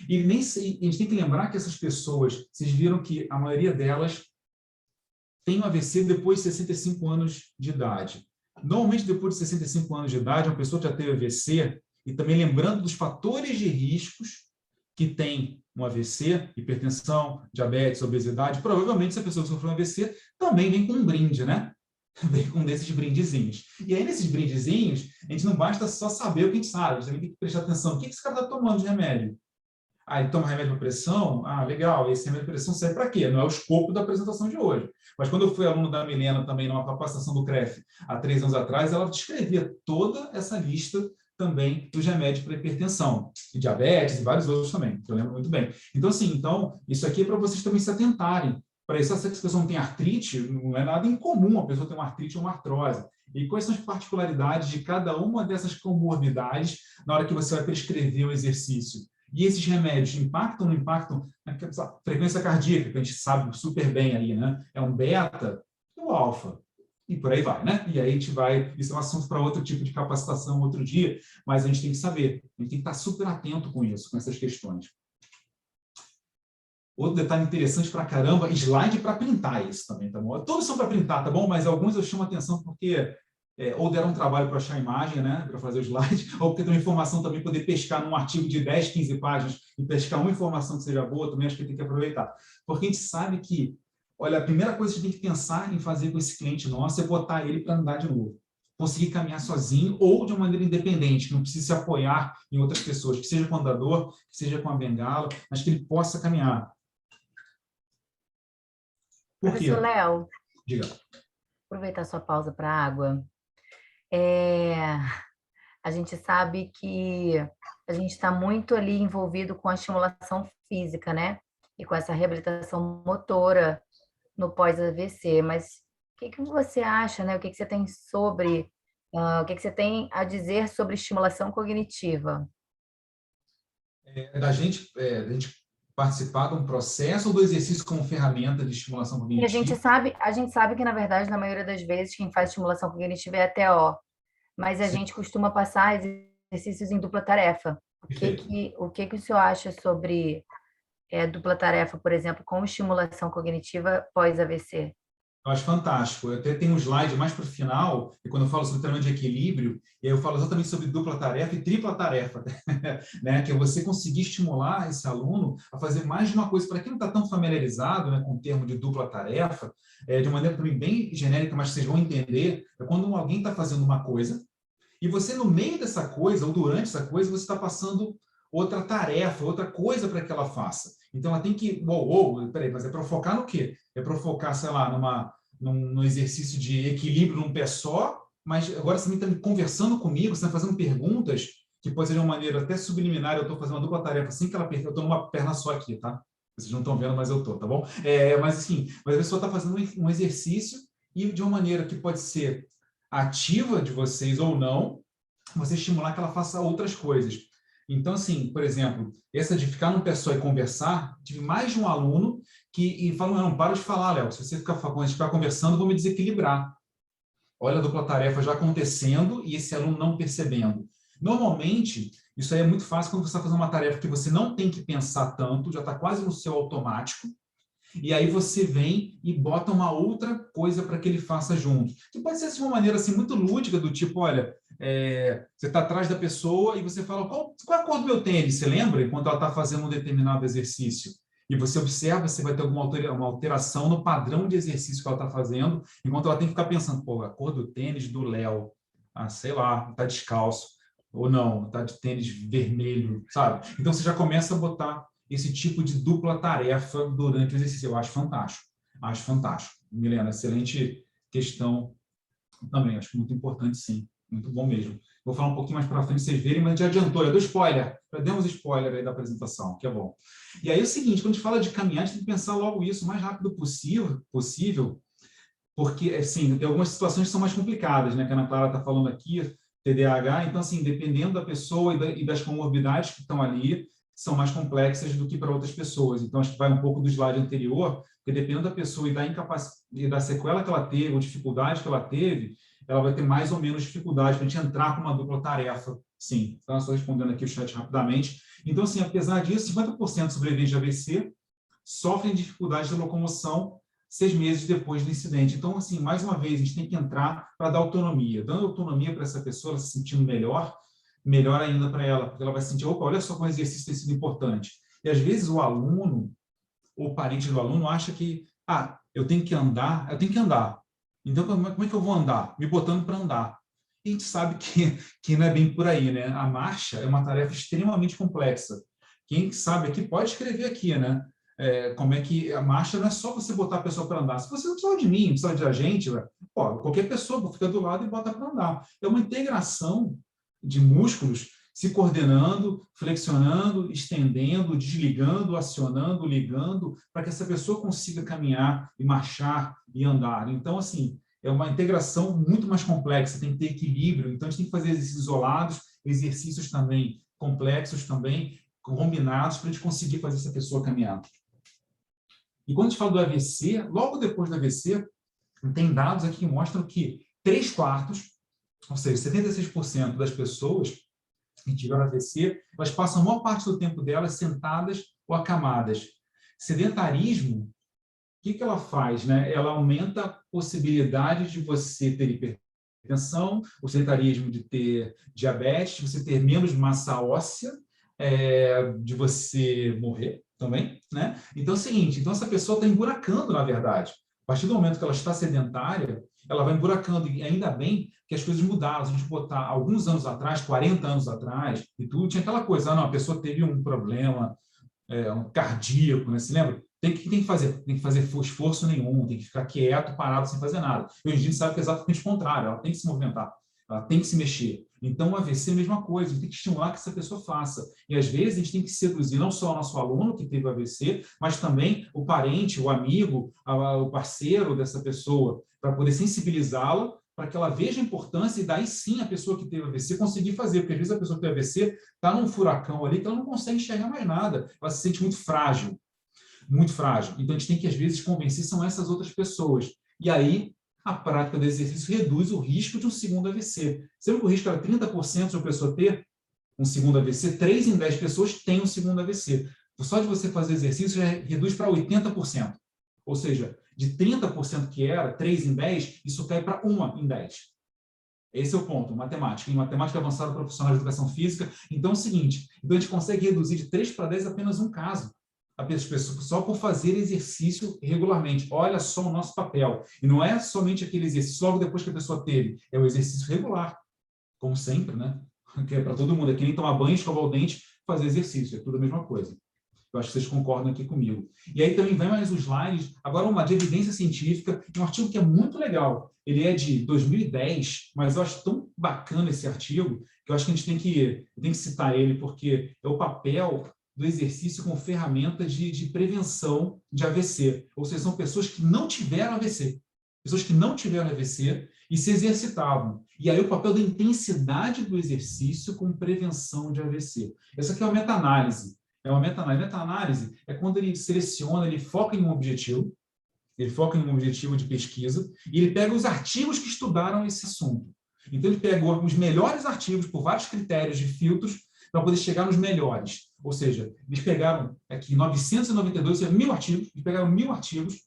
E nem sei, a gente tem que lembrar que essas pessoas, vocês viram que a maioria delas tem um AVC depois de 65 anos de idade. Normalmente, depois de 65 anos de idade, uma pessoa que já teve AVC, e também lembrando dos fatores de riscos que tem um AVC, hipertensão, diabetes, obesidade, provavelmente essa pessoa que sofreu um AVC também vem com um brinde, né? Vem com um desses brindezinhos. E aí, nesses brindezinhos, a gente não basta só saber o que a gente sabe, a gente também tem que prestar atenção. O que esse cara está tomando de remédio? Ah, ele toma remédio para pressão? Ah, legal. Esse remédio para pressão serve para quê? Não é o escopo da apresentação de hoje. Mas quando eu fui aluno da Milena também numa capacitação do CREF há 3 anos atrás, ela descrevia toda essa lista também dos remédios para hipertensão, e diabetes e vários outros também, que eu lembro muito bem. Então, assim, isso aqui é para vocês também se atentarem. Para isso, se a pessoa não tem artrite, não é nada incomum a pessoa ter uma artrite ou uma artrose. E quais são as particularidades de cada uma dessas comorbidades na hora que você vai prescrever o exercício? E esses remédios impactam ou não impactam na frequência cardíaca, que a gente sabe super bem ali, né? É um beta e o alfa. E por aí vai, né? E aí a gente vai... Isso é um assunto para outro tipo de capacitação, outro dia, mas a gente tem que saber. A gente tem que estar super atento com isso, com essas questões. Outro detalhe interessante pra caramba, slide para printar isso também, tá bom? Todos são para printar, tá bom? Mas alguns eu chamo atenção porque ou deram um trabalho para achar a imagem, né, para fazer o slide, ou porque tem uma informação também, poder pescar num artigo de 10, 15 páginas e pescar uma informação que seja boa, também acho que tem que aproveitar. Porque a gente sabe que, olha, a primeira coisa que a gente tem que pensar em fazer com esse cliente nosso é botar ele para andar de novo. Conseguir caminhar sozinho ou de uma maneira independente, que não precise se apoiar em outras pessoas, que seja com o andador, que seja com a bengala, mas que ele possa caminhar. Por quê? Professor Léo, Diga. aproveitar sua pausa para água. A gente sabe que a gente está muito ali envolvido com a estimulação física, né? E com essa reabilitação motora no pós-AVC. Mas o que você acha, né? O que você tem sobre, o que você tem a dizer sobre estimulação cognitiva? Da gente participar de um processo ou do exercício como ferramenta de estimulação E cognitiva? a gente sabe que, na verdade, na maioria das vezes, quem faz estimulação cognitiva é a TO, mas a Sim, gente costuma passar exercícios em dupla tarefa. perfeito. O que o senhor acha sobre dupla tarefa, por exemplo, com estimulação cognitiva pós-AVC? Eu acho fantástico. Eu até tenho um slide mais para o final, e quando eu falo sobre treinamento de equilíbrio, e aí eu falo exatamente sobre dupla tarefa e tripla tarefa, né? Que é você conseguir estimular esse aluno a fazer mais de uma coisa. Para quem não está tão familiarizado, né, com o termo de dupla tarefa, de maneira também bem genérica, mas vocês vão entender, é quando alguém está fazendo uma coisa, e você, no meio dessa coisa, ou durante essa coisa, você está passando outra tarefa, outra coisa para que ela faça. Então, ela tem que... peraí, mas é para focar no quê? É para focar, sei lá, num exercício de equilíbrio num pé só, mas agora você também está conversando comigo, você está fazendo perguntas que pode ser de uma maneira até subliminar. Eu estou fazendo uma dupla tarefa assim que ela... Eu estou numa perna só aqui, tá? Vocês não estão vendo, mas eu estou, tá bom? Mas, assim, mas a pessoa está fazendo um exercício e de uma maneira que pode ser ativa de vocês ou não, você estimular que ela faça outras coisas. Então, assim, por exemplo, essa de ficar num pé só e conversar, tive mais de um aluno que falou, não, para de falar, Léo, se você ficar conversando, eu vou me desequilibrar. Olha a dupla tarefa já acontecendo e esse aluno não percebendo. Normalmente, isso aí é muito fácil quando você está fazendo uma tarefa que você não tem que pensar tanto, já está quase no seu automático, e aí você vem e bota uma outra coisa para que ele faça junto. Que pode ser de uma maneira assim, muito lúdica, do tipo, olha, você está atrás da pessoa e você fala, qual é a cor do meu tênis? Você lembra? Enquanto ela está fazendo um determinado exercício. E você observa se vai ter uma alteração no padrão de exercício que ela está fazendo, enquanto ela tem que ficar pensando, pô, a cor do tênis do Léo, sei lá, está descalço. Ou não, está de tênis vermelho, sabe? Então você já começa a botar esse tipo de dupla tarefa durante o exercício. Eu acho fantástico. Acho fantástico. Milena, excelente questão também. Acho muito importante, sim. Muito bom mesmo. Vou falar um pouquinho mais para frente, vocês verem, mas já adiantou, já deu spoiler. Já demos spoiler aí da apresentação, que é bom. E aí é o seguinte, quando a gente fala de caminhar, a gente tem que pensar logo isso o mais rápido possível, porque, assim, tem algumas situações que são mais complicadas, né? Que a Ana Clara está falando aqui, TDAH, então, assim, dependendo da pessoa e das comorbidades que estão ali, são mais complexas do que para outras pessoas. Então, acho que vai um pouco do slide anterior, porque dependendo da pessoa e da sequela que ela teve, ou dificuldade que ela teve, ela vai ter mais ou menos dificuldade para a gente entrar com uma dupla tarefa. Sim, então, só respondendo aqui o chat rapidamente. Então, assim, apesar disso, 50% dos sobreviventes de AVC sofrem dificuldade de locomoção 6 meses depois do incidente. Então, assim, mais uma vez, a gente tem que entrar para dar autonomia. Dando autonomia para essa pessoa, ela se sentindo melhor, melhor ainda para ela, porque ela vai sentir, opa, olha só como o exercício tem sido importante. E, às vezes, o aluno, ou o parente do aluno, acha que, eu tenho que andar. Então, como é que eu vou andar? Me botando para andar. E a gente sabe que não é bem por aí, né? A marcha é uma tarefa extremamente complexa. Quem sabe aqui pode escrever aqui, né? Como é que a marcha não é só você botar a pessoa para andar. Se você não precisa de mim, não precisa de a gente, qualquer pessoa fica do lado e bota para andar. É uma integração de músculos se coordenando, flexionando, estendendo, desligando, acionando, ligando, para que essa pessoa consiga caminhar e marchar e andar. Então, assim, é uma integração muito mais complexa, tem que ter equilíbrio. Então, a gente tem que fazer exercícios isolados, exercícios também complexos, também combinados, para a gente conseguir fazer essa pessoa caminhar. E quando a gente fala do AVC, logo depois do AVC, tem dados aqui que mostram que 3/4, ou seja, 76% das pessoas que tiveram AVC, elas passam a maior parte do tempo delas sentadas ou acamadas. Sedentarismo, o que ela faz? Né? Ela aumenta a possibilidade de você ter hipertensão, o sedentarismo de ter diabetes, de você ter menos massa óssea, de você morrer também, né? Então é o seguinte, então essa pessoa está emburacando, na verdade. A partir do momento que ela está sedentária, ela vai emburacando, e ainda bem que as coisas mudaram. Se a gente botar alguns anos atrás, 40 anos atrás, e tudo, tinha aquela coisa, não, a pessoa teve um problema um cardíaco, né? Se lembra? O que tem que fazer? Tem que fazer esforço nenhum, tem que ficar quieto, parado, sem fazer nada. E hoje a gente sabe que é exatamente o contrário, ela tem que se movimentar, ela tem que se mexer. Então, o AVC é a mesma coisa, a gente tem que estimular que essa pessoa faça. E, às vezes, a gente tem que seduzir não só o nosso aluno que teve o AVC, mas também o parente, o amigo, o parceiro dessa pessoa, para poder sensibilizá-la, para que ela veja a importância e daí sim a pessoa que teve AVC conseguir fazer, porque às vezes a pessoa que tem AVC está num furacão ali que ela não consegue enxergar mais nada, ela se sente muito frágil, muito frágil. Então a gente tem que às vezes convencer são essas outras pessoas. E aí a prática do exercício reduz o risco de um segundo AVC. Sempre que o risco era 30% de uma pessoa ter um segundo AVC, 3 em 10 pessoas têm um segundo AVC. Só de você fazer exercício já reduz para 80%. Ou seja, de 30% que era, 3 em 10, isso cai para 1 em 10. Esse é o ponto, matemática. Em matemática avançada profissional de educação física. Então é o seguinte, então a gente consegue reduzir de 3 para 10 apenas um caso. Só por fazer exercício regularmente. Olha só o nosso papel. E não é somente aquele exercício logo depois que a pessoa teve, é o exercício regular, como sempre, né? Que é para todo mundo. É que nem tomar banho, escovar o dente, fazer exercício. É tudo a mesma coisa. Eu acho que vocês concordam aqui comigo. E aí também vem mais os slides, agora uma de evidência científica, um artigo que é muito legal. Ele é de 2010, mas eu acho tão bacana esse artigo, que eu acho que a gente tem que citar ele, porque é o papel do exercício com ferramentas de prevenção de AVC. Ou seja, são pessoas que não tiveram AVC. Pessoas que não tiveram AVC e se exercitavam. E aí o papel da intensidade do exercício com prevenção de AVC. Essa aqui é uma meta-análise. É uma meta-análise. Meta-análise é quando ele seleciona, ele foca em um objetivo de pesquisa, e ele pega os artigos que estudaram esse assunto. Então, ele pegou os melhores artigos por vários critérios de filtros para poder chegar nos melhores. Ou seja, eles pegaram aqui 992, 1.000 artigos, eles pegaram 1.000 artigos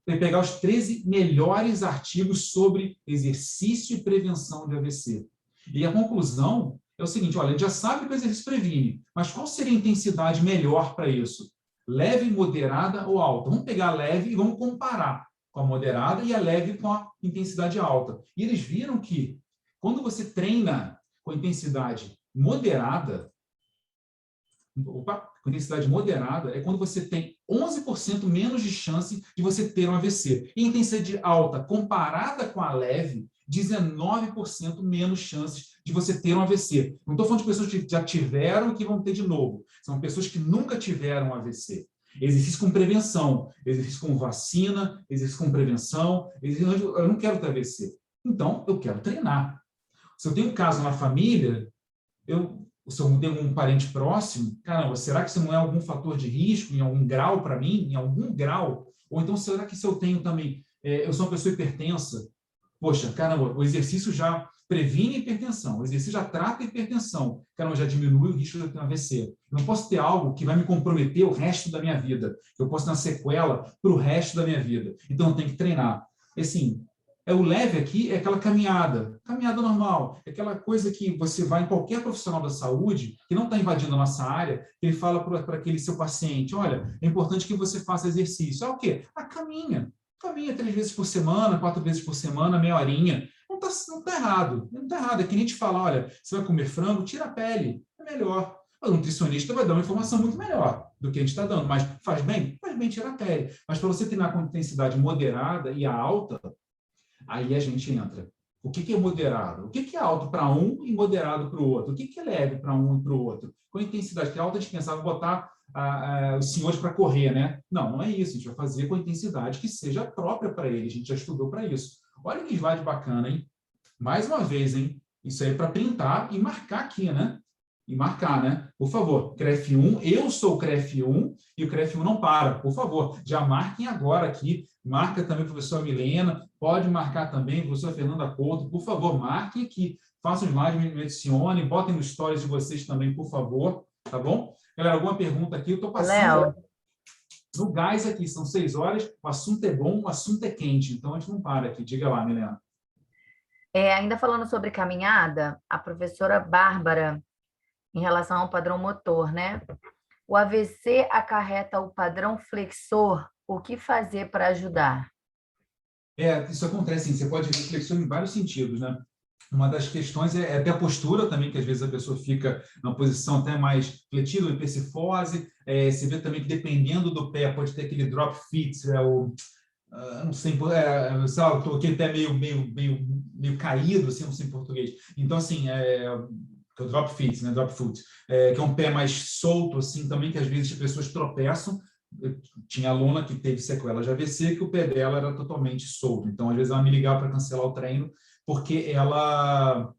para pegar os 13 melhores artigos sobre exercício e prevenção de AVC. E a conclusão é o seguinte, olha, a gente já sabe que o exercício previne, mas qual seria a intensidade melhor para isso? Leve, moderada ou alta? Vamos pegar a leve e vamos comparar com a moderada e a leve com a intensidade alta. E eles viram que quando você treina com intensidade moderada, com intensidade moderada é quando você tem 11% menos de chance de você ter um AVC. E intensidade alta, comparada com a leve, 19% menos chances de você ter um AVC. Não estou falando de pessoas que já tiveram e que vão ter de novo. São pessoas que nunca tiveram AVC. Exercício com prevenção, exercício com vacina, exercício com prevenção. Eu não quero ter AVC. Então, eu quero treinar. Se eu tenho um caso na família, se eu tenho um parente próximo, caramba, será que isso não é algum fator de risco em algum grau para mim? Em algum grau? Ou então, será que se eu tenho também, eu sou uma pessoa hipertensa, poxa, caramba, o exercício já previne a hipertensão, o exercício já trata a hipertensão, caramba, já diminui o risco de eu ter um AVC. Eu não posso ter algo que vai me comprometer o resto da minha vida, que eu posso ter uma sequela para o resto da minha vida. Então, eu tenho que treinar. E, assim, o leve aqui é aquela caminhada normal, é aquela coisa que você vai em qualquer profissional da saúde que não está invadindo a nossa área, ele fala para aquele seu paciente, olha, é importante que você faça exercício. É o quê? Caminha 3 vezes por semana, 4 vezes por semana, meia horinha. Não tá errado, não está errado. É que nem te falar, olha, você vai comer frango, tira a pele, é melhor. O nutricionista vai dar uma informação muito melhor do que a gente está dando, mas faz bem? Faz bem, tira a pele. Mas para você treinar com intensidade moderada e a alta, aí a gente entra. O que é moderado? O que é alto para um e moderado para o outro? O que é leve para um e para o outro? Com intensidade, que alta a gente pensava botar os senhores para correr, né? Não, não é isso. A gente vai fazer com a intensidade que seja própria para ele. A gente já estudou para isso. Olha que slide bacana, hein? Mais uma vez, hein? Isso aí é para printar e marcar aqui, né? E marcar, né? Por favor, CREF1, eu sou o CREF1 e o CREF1 não para. Por favor, já marquem agora aqui. Marca também a professora Milena, pode marcar também a professora Fernanda Couto. Por favor, marquem aqui. Façam um slide, me adicionem, botem nos stories de vocês também, por favor. Tá bom? Galera, alguma pergunta aqui? Eu estou passando Léo, no gás aqui. São 6 horas, o assunto é bom, o assunto é quente. Então, a gente não para aqui. Diga lá, Milena. ainda falando sobre caminhada, a professora Bárbara, em relação ao padrão motor, né? O AVC acarreta o padrão flexor. O que fazer para ajudar? Isso acontece, sim. Você pode ver flexão em vários sentidos, né? Uma das questões é até a postura também, que às vezes a pessoa fica numa posição até mais fletida, ou hipercifose. Você vê também que dependendo do pé, pode ter aquele drop fit, não sei, sei lá, eu tô aqui até meio caído, assim, não sei em português. Então, assim, que é o drop fit, né? Drop foot, que é um pé mais solto, assim, também, que às vezes as pessoas tropeçam. Eu tinha aluna que teve sequela de AVC, que o pé dela era totalmente solto. Então, às vezes, ela me ligava para cancelar o treino, porque ela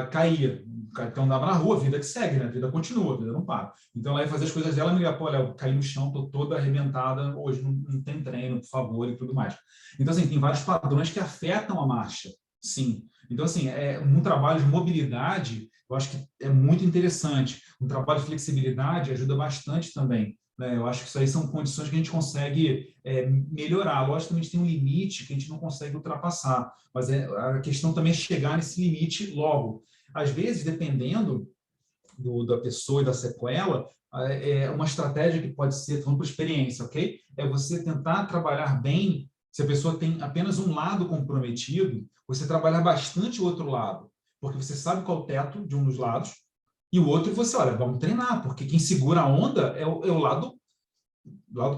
caía. Então, andava na rua, a vida que segue, né? A vida continua, a vida não para. Então, ela ia fazer as coisas dela, me ligava, pô, Léo, caí no chão, estou toda arrebentada, hoje não tem treino, por favor, e tudo mais. Então, assim, tem vários padrões que afetam a marcha, sim. Então, assim, um trabalho de mobilidade, eu acho que é muito interessante. Um trabalho de flexibilidade ajuda bastante também, né? Eu acho que isso aí são condições que a gente consegue melhorar. Logicamente, tem um limite que a gente não consegue ultrapassar, mas a questão também é chegar nesse limite logo. Às vezes, dependendo da pessoa e da sequela, uma estratégia que pode ser, falando por experiência, ok? É você tentar trabalhar bem, se a pessoa tem apenas um lado comprometido, você trabalhar bastante o outro lado, porque você sabe qual é o teto de um dos lados, e o outro você, olha, vamos treinar, porque quem segura a onda é o lado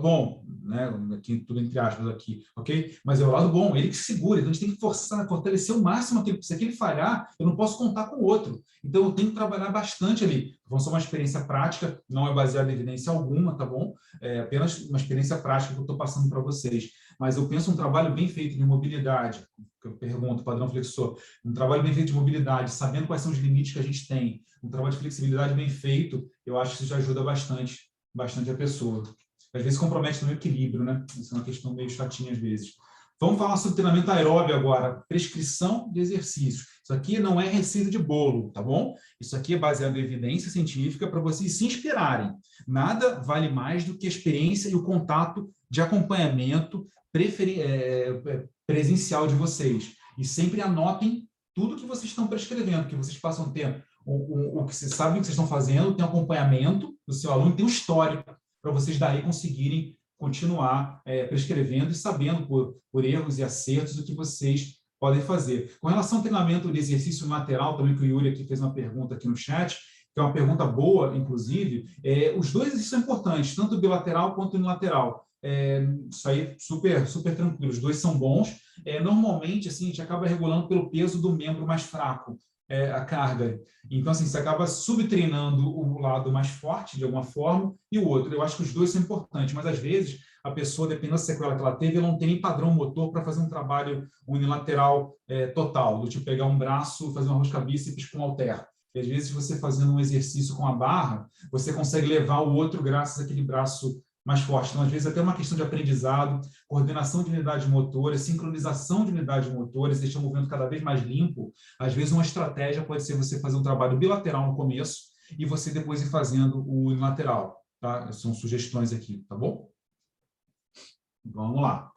bom, né? Aqui, tudo entre aspas aqui, ok? Mas é o lado bom, ele que segura, então a gente tem que forçar, fortalecer o máximo aquilo, se aquele falhar, eu não posso contar com o outro, então eu tenho que trabalhar bastante ali. Vão ser uma experiência prática, não é baseada em evidência alguma, tá bom? É apenas uma experiência prática que eu estou passando para vocês, mas eu penso um trabalho bem feito de mobilidade, que eu pergunto, padrão flexor, um trabalho bem feito de mobilidade, sabendo quais são os limites que a gente tem, um trabalho de flexibilidade bem feito, eu acho que isso já ajuda bastante a pessoa. Às vezes compromete no equilíbrio, né? Isso é uma questão meio chatinha às vezes. Vamos falar sobre treinamento aeróbio agora, prescrição de exercícios. Isso aqui não é receita de bolo, tá bom? Isso aqui é baseado em evidência científica para vocês se inspirarem. Nada vale mais do que a experiência e o contato de acompanhamento presencial de vocês. E sempre anotem tudo que vocês estão prescrevendo, que vocês passam a ter o que vocês sabem que vocês estão fazendo, tem acompanhamento do seu aluno, tem um histórico, para vocês daí conseguirem continuar prescrevendo e sabendo por erros e acertos o que vocês podem fazer. Com relação ao treinamento de exercício lateral, também que o Yuri aqui fez uma pergunta aqui no chat, que é uma pergunta boa, inclusive, os dois exercícios são importantes, tanto o bilateral quanto o unilateral. Isso aí super, super tranquilo, os dois são bons. Normalmente, assim, a gente acaba regulando pelo peso do membro mais fraco, a carga. Então, assim, você acaba subtreinando o lado mais forte, de alguma forma, e o outro. Eu acho que os dois são importantes, mas às vezes a pessoa, dependendo da sequela que ela teve, ela não tem nem padrão motor para fazer um trabalho unilateral total, do tipo pegar um braço, fazer uma rosca bíceps com halter. E às vezes você fazendo um exercício com a barra, você consegue levar o outro graças àquele braço mais forte. Então, às vezes, até uma questão de aprendizado, coordenação de unidades motoras, sincronização de unidades motoras, deixar o movimento cada vez mais limpo. Às vezes, uma estratégia pode ser você fazer um trabalho bilateral no começo e você depois ir fazendo o unilateral. Tá? São sugestões aqui, tá bom? Vamos lá.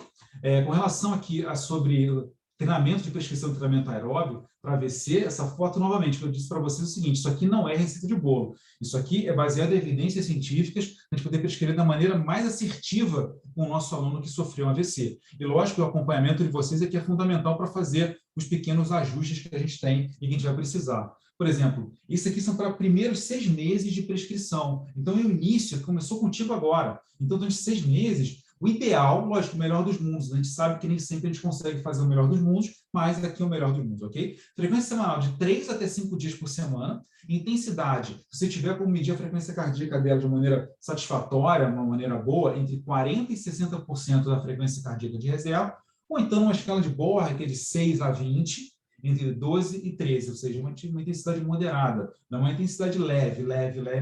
Com relação aqui sobre treinamento de prescrição de treinamento aeróbio para AVC, essa foto, novamente, que eu disse para vocês o seguinte, isso aqui não é receita de bolo. Isso aqui é baseado em evidências científicas para a gente poder prescrever da maneira mais assertiva com o nosso aluno que sofreu um AVC. E, lógico, o acompanhamento de vocês aqui é fundamental para fazer os pequenos ajustes que a gente tem e que a gente vai precisar. Por exemplo, isso aqui são para primeiros 6 meses de prescrição. Então, é o início, começou contigo agora. Então, durante 6 meses, o ideal, lógico, o melhor dos mundos. A gente sabe que nem sempre a gente consegue fazer o melhor dos mundos, mas aqui é o melhor dos mundos, ok? Frequência semanal de 3 até 5 dias por semana. Intensidade, se você tiver como medir a frequência cardíaca dela de maneira satisfatória, uma maneira boa, entre 40% e 60% da frequência cardíaca de reserva, ou então uma escala de Borg, que é de 6 a 20, entre 12 e 13, ou seja, uma intensidade moderada, não uma intensidade leve,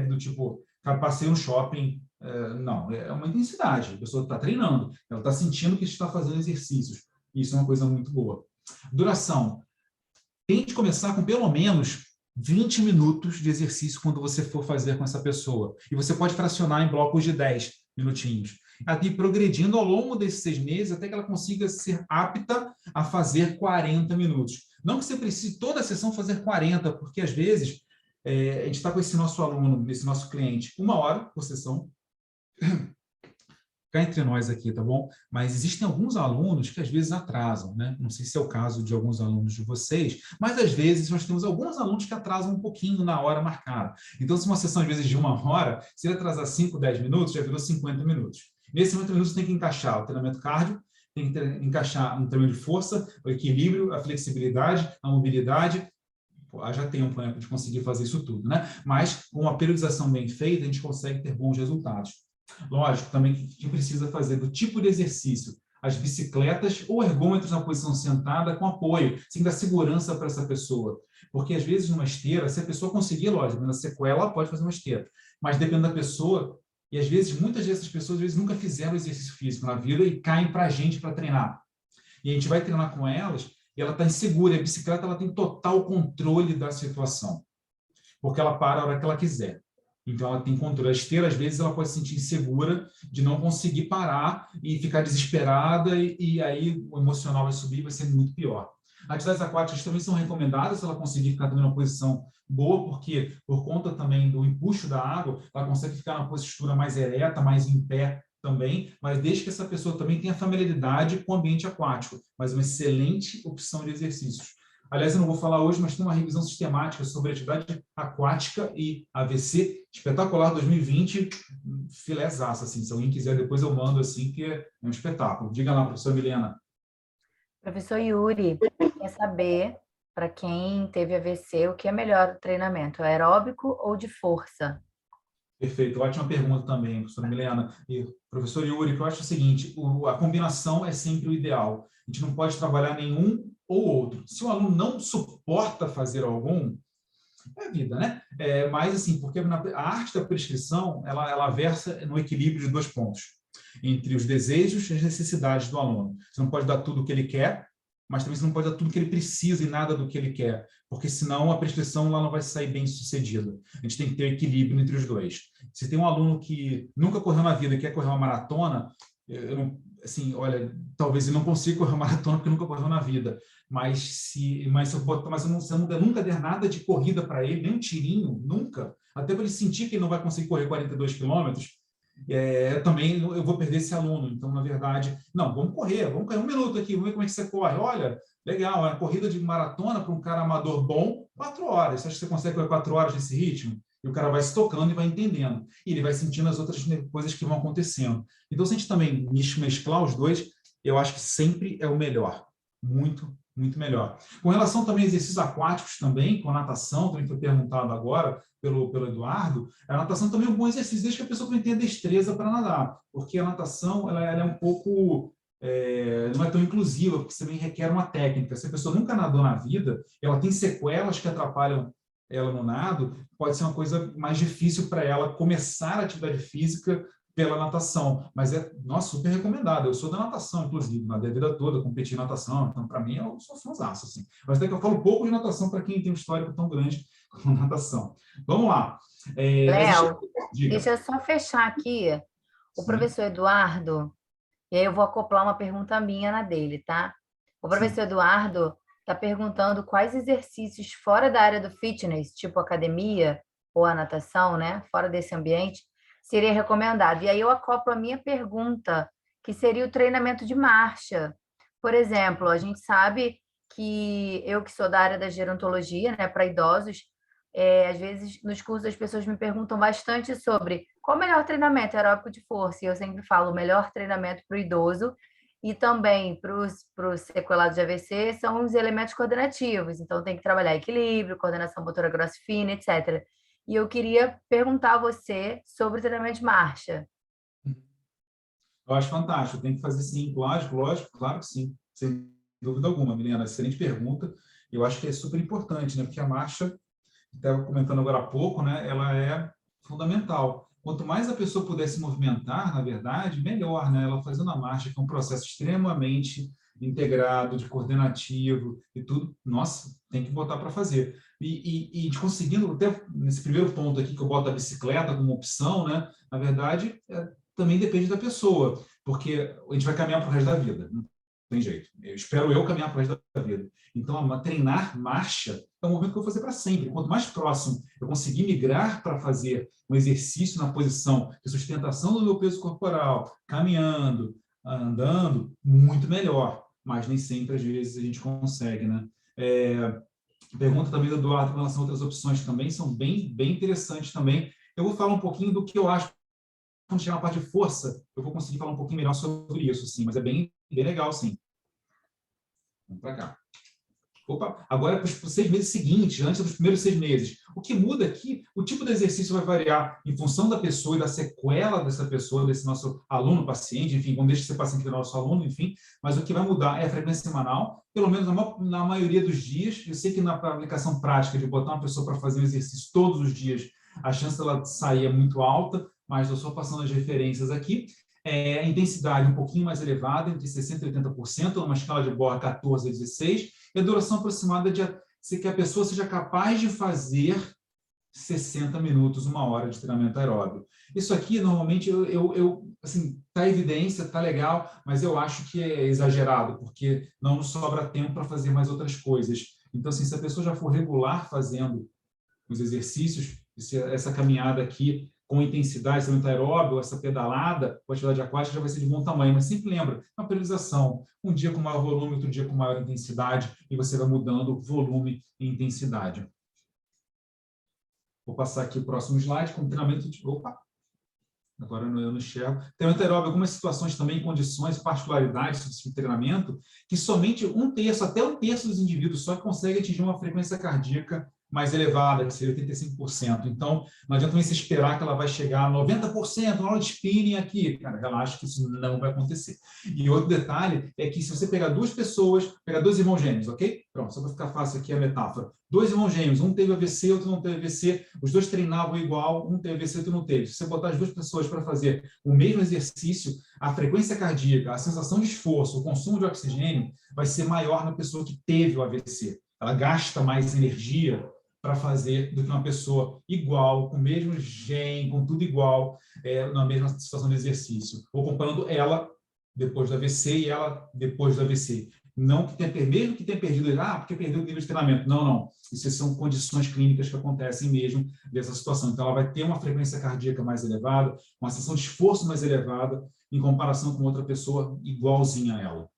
do tipo, passei no shopping. Não, é uma intensidade. A pessoa está treinando, ela está sentindo que está fazendo exercícios. Isso é uma coisa muito boa. Duração. Tente começar com pelo menos 20 minutos de exercício quando você for fazer com essa pessoa. E você pode fracionar em blocos de 10 minutinhos. Aqui progredindo ao longo desses 6 meses até que ela consiga ser apta a fazer 40 minutos. Não que você precise toda a sessão fazer 40, porque às vezes a gente está com esse nosso aluno, esse nosso cliente, 1 hora por sessão. Cá entre nós aqui, tá bom? Mas existem alguns alunos que às vezes atrasam, né? Não sei se é o caso de alguns alunos de vocês, mas às vezes nós temos alguns alunos que atrasam um pouquinho na hora marcada. Então, se uma sessão às vezes de 1 hora, se ele atrasar 5, 10 minutos, já virou 50 minutos. Nesses 50 minutos tem que encaixar o treinamento cardio, tem que encaixar um treino de força, o equilíbrio, a flexibilidade, a mobilidade. Já tempo, né, para a gente conseguir fazer isso tudo, né? Mas com uma periodização bem feita, a gente consegue ter bons resultados. Lógico, também que a gente precisa fazer do tipo de exercício, as bicicletas ou ergômetros na posição sentada com apoio, sem dar segurança para essa pessoa. Porque, às vezes, numa esteira, se a pessoa conseguir, lógico, na sequela, ela pode fazer uma esteira. Mas depende da pessoa, e às vezes, muitas dessas pessoas, às vezes, nunca fizeram exercício físico na vida e caem para a gente para treinar. E a gente vai treinar com elas e ela está insegura. A bicicleta ela tem total controle da situação, porque ela para a hora que ela quiser. Então, ela tem controle. A esteira, às vezes, ela pode se sentir insegura de não conseguir parar e ficar desesperada, e aí o emocional vai subir e vai ser muito pior. Atividades aquáticas também são recomendadas se ela conseguir ficar também numa posição boa, porque, por conta também do empuxo da água, ela consegue ficar numa postura mais ereta, mais em pé também, mas desde que essa pessoa também tenha familiaridade com o ambiente aquático, mas uma excelente opção de exercícios. Aliás, eu não vou falar hoje, mas tem uma revisão sistemática sobre atividade aquática e AVC, espetacular 2020, filézaço, assim. Se alguém quiser, depois eu mando, assim, que é um espetáculo. Diga lá, professora Milena. Professor Yuri, quer saber, para quem teve AVC, o que é melhor treinamento, aeróbico ou de força? Perfeito, ótima pergunta também, professora Milena. E, professor Yuri, que eu acho o seguinte, a combinação é sempre o ideal. A gente não pode trabalhar nenhum ou outro. Se o aluno não suporta fazer algum, é a vida, né? Mas, assim, porque a arte da prescrição, ela versa no equilíbrio de 2 pontos, entre os desejos e as necessidades do aluno. Você não pode dar tudo o que ele quer, mas também você não pode dar tudo o que ele precisa e nada do que ele quer, porque senão a prescrição lá não vai sair bem sucedida. A gente tem que ter equilíbrio entre os dois. Se tem um aluno que nunca correu na vida e quer correr uma maratona, eu não, assim, olha, talvez ele não consiga correr uma maratona porque nunca correu na vida, mas você nunca der nada de corrida para ele, nem um tirinho, nunca, até para ele sentir que ele não vai conseguir correr 42 quilômetros, também eu vou perder esse aluno. Então, na verdade, não, vamos correr 1 minuto aqui, vamos ver como é que você corre. Olha, legal, a corrida de maratona para um cara amador bom, 4 horas. Você acha que você consegue correr 4 horas nesse ritmo? E o cara vai se tocando e vai entendendo. E ele vai sentindo as outras coisas que vão acontecendo. Então, se a gente também mesclar os dois, eu acho que sempre é o melhor. Muito, muito melhor. Com relação também a exercícios aquáticos também, com a natação, também foi perguntado agora pelo Eduardo, a natação também é um bom exercício, desde que a pessoa também tenha destreza para nadar, porque a natação ela é um pouco, não é tão inclusiva, porque também requer uma técnica. Se a pessoa nunca nadou na vida, ela tem sequelas que atrapalham ela no nado, pode ser uma coisa mais difícil para ela começar a atividade física pela natação, mas nossa, super recomendado. Eu sou da natação, inclusive, na vida toda, competi em natação, então, para mim, eu sou fãzaço, assim. Mas até que eu falo pouco de natação para quem tem um histórico tão grande como natação. Vamos lá. Léo, Diga. deixa eu só fechar aqui. O Sim, professor Eduardo, e aí eu vou acoplar uma pergunta minha na dele, tá? O sim. professor Eduardo está perguntando quais exercícios fora da área do fitness, tipo academia ou a natação, né? Fora desse ambiente, seria recomendado. E aí eu acoplo a minha pergunta, que seria o treinamento de marcha. Por exemplo, a gente sabe que eu que sou da área da gerontologia, né, para idosos, às vezes nos cursos as pessoas me perguntam bastante sobre qual o melhor treinamento aeróbico de força. E eu sempre falo, o melhor treinamento para o idoso e também para os sequelados de AVC são os elementos coordenativos. Então, tem que trabalhar equilíbrio, coordenação motora grossa e fina, etc. E eu queria perguntar a você sobre o treinamento de marcha. Eu acho fantástico, tem que fazer sim, lógico, lógico, claro que sim, sem dúvida alguma, Milena, excelente pergunta. Eu acho que é super importante, né? Porque a marcha, estava comentando agora há pouco, né? Ela é fundamental. Quanto mais a pessoa puder se movimentar, na verdade, melhor, né? Ela fazendo a marcha, que é um processo extremamente integrado, de coordenativo e tudo, nossa, tem que botar para fazer. E conseguindo, até nesse primeiro ponto aqui que eu boto a bicicleta como opção, né? Na verdade, também depende da pessoa, porque a gente vai caminhar para o resto da vida, não tem jeito. Eu espero caminhar para o resto da vida. Então, treinar marcha é um movimento que eu vou fazer para sempre. Quanto mais próximo eu conseguir migrar para fazer um exercício na posição de sustentação do meu peso corporal, caminhando, andando, muito melhor. Mas nem sempre, às vezes, a gente consegue, né? Pergunta também do Eduardo em relação a outras opções também, são bem interessantes também. Eu vou falar um pouquinho do que eu acho quando chegar na parte de força, eu vou conseguir falar um pouquinho melhor sobre isso, sim, mas é bem legal, sim. Vamos para cá. Opa, agora para os 6 meses seguintes, antes dos primeiros 6 meses. O que muda aqui, o tipo de exercício vai variar em função da pessoa e da sequela dessa pessoa, desse nosso aluno, paciente, enfim, vamos deixar de ser paciente do nosso aluno, enfim, mas o que vai mudar é a frequência semanal, pelo menos na maioria dos dias. Eu sei que na aplicação prática de botar uma pessoa para fazer um exercício todos os dias, a chance dela sair é muito alta, mas eu só passando as referências aqui. A intensidade um pouquinho mais elevada, entre 60% e 80%, numa escala de Bohr 14 a 16, e a duração aproximada de que a pessoa seja capaz de fazer 60 minutos, 1 hora de treinamento aeróbio. Isso aqui, normalmente, assim, está evidência, está legal, mas eu acho que é exagerado, porque não nos sobra tempo para fazer mais outras coisas. Então, assim, se a pessoa já for regular fazendo os exercícios, essa caminhada aqui com intensidade, treinamento aeróbio, essa pedalada, com atividade aquática já vai ser de bom tamanho, mas sempre lembra, uma periodização, um dia com maior volume, outro dia com maior intensidade, e você vai mudando volume e intensidade. Vou passar aqui o próximo slide com treinamento de... Opa! Agora eu não enxergo. Treinamento aeróbio, algumas situações também, condições, particularidades do treinamento, que somente até um terço dos indivíduos só consegue atingir uma frequência cardíaca mais elevada, que seria 85%. Então, não adianta você esperar que ela vai chegar a 90% na hora de spinning aqui. Cara, relaxa que isso não vai acontecer. E outro detalhe é que se você pegar duas pessoas, pegar dois irmãos gêmeos, ok? Pronto, só para ficar fácil aqui a metáfora. Dois irmãos gêmeos, um teve AVC, outro não teve AVC, os dois treinavam igual, um teve AVC, outro não teve. Se você botar as duas pessoas para fazer o mesmo exercício, a frequência cardíaca, a sensação de esforço, o consumo de oxigênio vai ser maior na pessoa que teve o AVC. Ela gasta mais energia para fazer do que uma pessoa igual, com o mesmo gene, com tudo igual, na mesma situação de exercício. Ou comparando ela depois do AVC e ela depois do AVC. Não que tenha, mesmo que tenha perdido, porque perdeu o nível de treinamento. Não. Isso são condições clínicas que acontecem mesmo dessa situação. Então, ela vai ter uma frequência cardíaca mais elevada, uma sensação de esforço mais elevada, em comparação com outra pessoa igualzinha a ela.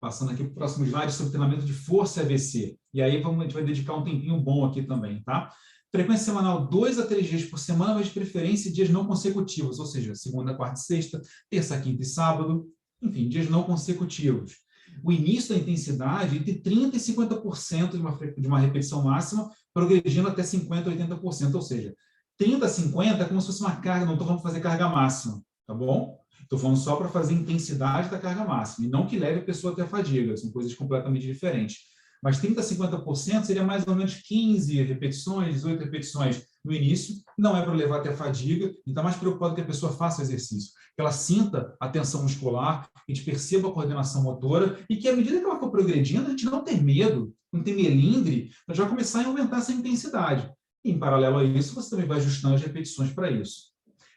Passando aqui para o próximo slide sobre treinamento de força e AVC. E aí a gente vai dedicar um tempinho bom aqui também, tá? Frequência semanal, 2 a 3 dias por semana, mas de preferência dias não consecutivos, ou seja, segunda, quarta e sexta, terça, quinta e sábado, enfim, dias não consecutivos. O início da intensidade entre 30% e 50% de uma repetição máxima, progredindo até 50% a 80%, ou seja, 30% a 50% é como se fosse uma carga, não estou falando fazer carga máxima, tá bom? Estou falando só para fazer intensidade da carga máxima, e não que leve a pessoa até a fadiga, são coisas completamente diferentes. Mas 30% a 50% seria mais ou menos 15 repetições, 18 repetições no início. Não é para levar até a fadiga, e está mais preocupado que a pessoa faça o exercício, que ela sinta a tensão muscular, que a gente perceba a coordenação motora, e que à medida que ela for progredindo, a gente não ter medo, não ter melindre, para já começar a aumentar essa intensidade. E, em paralelo a isso, você também vai ajustando as repetições para isso.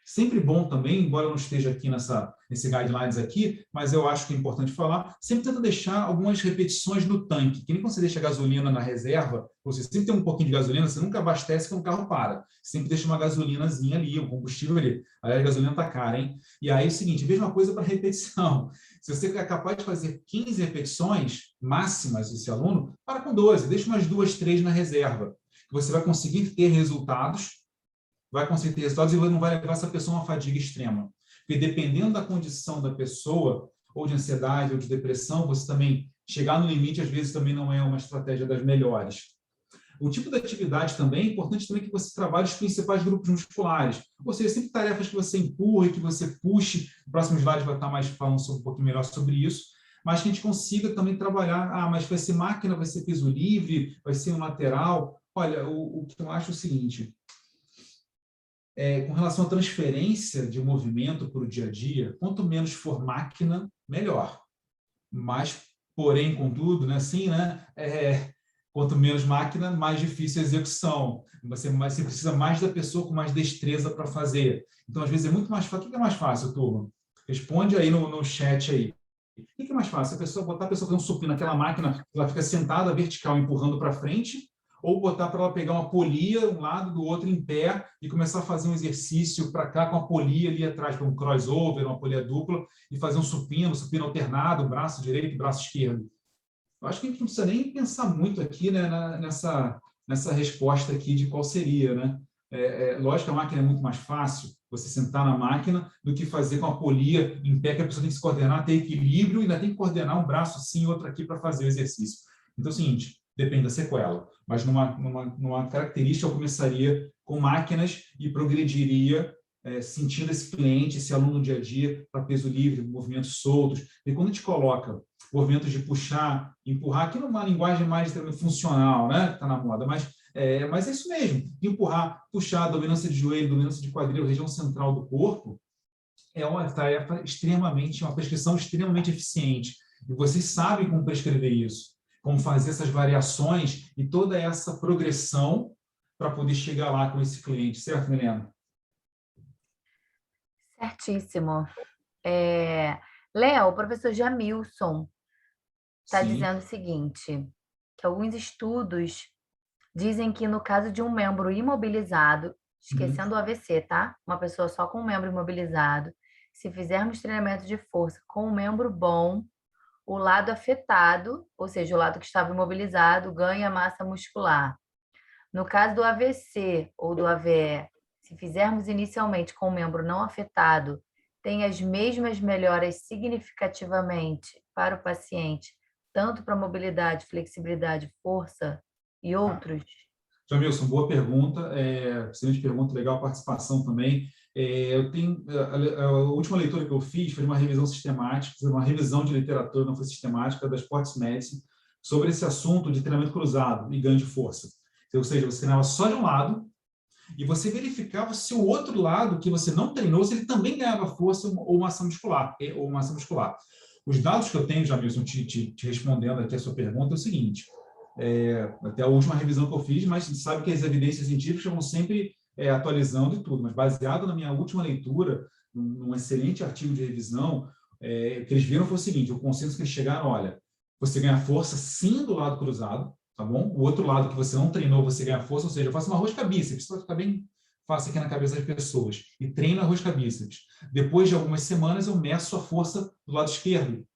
Sempre bom também, embora eu não esteja aqui nesse guidelines aqui, mas eu acho que é importante falar, sempre tenta deixar algumas repetições no tanque, que nem quando você deixa gasolina na reserva, você sempre tem um pouquinho de gasolina, você nunca abastece quando o carro para. Sempre deixa uma gasolinazinha ali, um combustível ali. Aí a gasolina está cara, hein? E aí é o seguinte, mesma coisa para repetição. Se você é capaz de fazer 15 repetições máximas, esse aluno, para com 12, deixa umas 2, 3 na reserva. Você vai conseguir ter resultados e não vai levar essa pessoa a uma fadiga extrema. Porque dependendo da condição da pessoa, ou de ansiedade, ou de depressão, você também chegar no limite, às vezes, também não é uma estratégia das melhores. O tipo de atividade também é importante também que você trabalhe os principais grupos musculares. Ou seja, sempre tarefas que você empurre, que você puxe. O próximo slide vai estar mais falando um pouquinho melhor sobre isso. Mas que a gente consiga também trabalhar, mas vai ser máquina, vai ser peso livre, vai ser um lateral. Olha, o que eu acho é o seguinte, com relação à transferência de movimento para o dia a dia, quanto menos for máquina, melhor. Mas, porém, contudo, né, assim, né, quanto menos máquina, mais difícil a execução. Você precisa mais da pessoa com mais destreza para fazer. Então, às vezes, é muito mais fácil. O que é mais fácil, turma? Responde aí no chat aí. O que é mais fácil? Botar a pessoa fazer um supino naquela máquina, ela fica sentada vertical, empurrando para frente, ou botar para ela pegar uma polia, um lado do outro em pé, e começar a fazer um exercício para cá com a polia ali atrás, para um crossover, uma polia dupla, e fazer um supino alternado, braço direito e braço esquerdo. Eu acho que a gente não precisa nem pensar muito aqui, né, nessa resposta aqui de qual seria, né? Lógico que a máquina é muito mais fácil, você sentar na máquina, do que fazer com a polia em pé, que a pessoa tem que se coordenar, ter equilíbrio, e ainda tem que coordenar um braço assim e outro aqui para fazer o exercício. Então é o seguinte, depende da sequela, mas numa característica eu começaria com máquinas e progrediria sentindo esse cliente, esse aluno no dia a dia, para peso livre, movimentos soltos. E quando a gente coloca movimentos de puxar, empurrar, aqui numa linguagem mais funcional, né? Está na moda, mas é isso mesmo, empurrar, puxar, dominância de joelho, dominância de quadril, região central do corpo, é uma tarefa uma prescrição extremamente eficiente. E vocês sabem como prescrever isso, como fazer essas variações e toda essa progressão para poder chegar lá com esse cliente, certo, Milena? Certíssimo. Léo, o professor Jamilson está dizendo o seguinte, que alguns estudos dizem que no caso de um membro imobilizado, esquecendo o AVC, tá? Uma pessoa só com um membro imobilizado, se fizermos treinamento de força com um membro bom, o lado afetado, ou seja, o lado que estava imobilizado, ganha massa muscular. No caso do AVC ou do AVE, se fizermos inicialmente com o membro não afetado, tem as mesmas melhoras significativamente para o paciente, tanto para mobilidade, flexibilidade, força e outros? Jamilson, boa pergunta, excelente pergunta, legal a participação também. Eu tenho, a última leitura que eu fiz foi uma revisão sistemática, uma revisão de literatura, não foi sistemática, da Sports Medicine, sobre esse assunto de treinamento cruzado e ganho de força. Ou seja, você treinava só de um lado e você verificava se o outro lado que você não treinou, se ele também ganhava força ou massa muscular. Os dados que eu tenho, Jamilson, te respondendo aqui a sua pergunta, é o seguinte, até a última revisão que eu fiz, mas sabe que as evidências científicas vão sempre atualizando e tudo, mas baseado na minha última leitura, num excelente artigo de revisão, o que eles viram foi o seguinte, o consenso que eles chegaram, olha, você ganha força sim do lado cruzado, tá bom? O outro lado que você não treinou, você ganha força, ou seja, eu faço uma rosca bíceps, para ficar bem fácil aqui na cabeça das pessoas, e treino a rosca bíceps. Depois de algumas semanas, eu meço a força do lado esquerdo,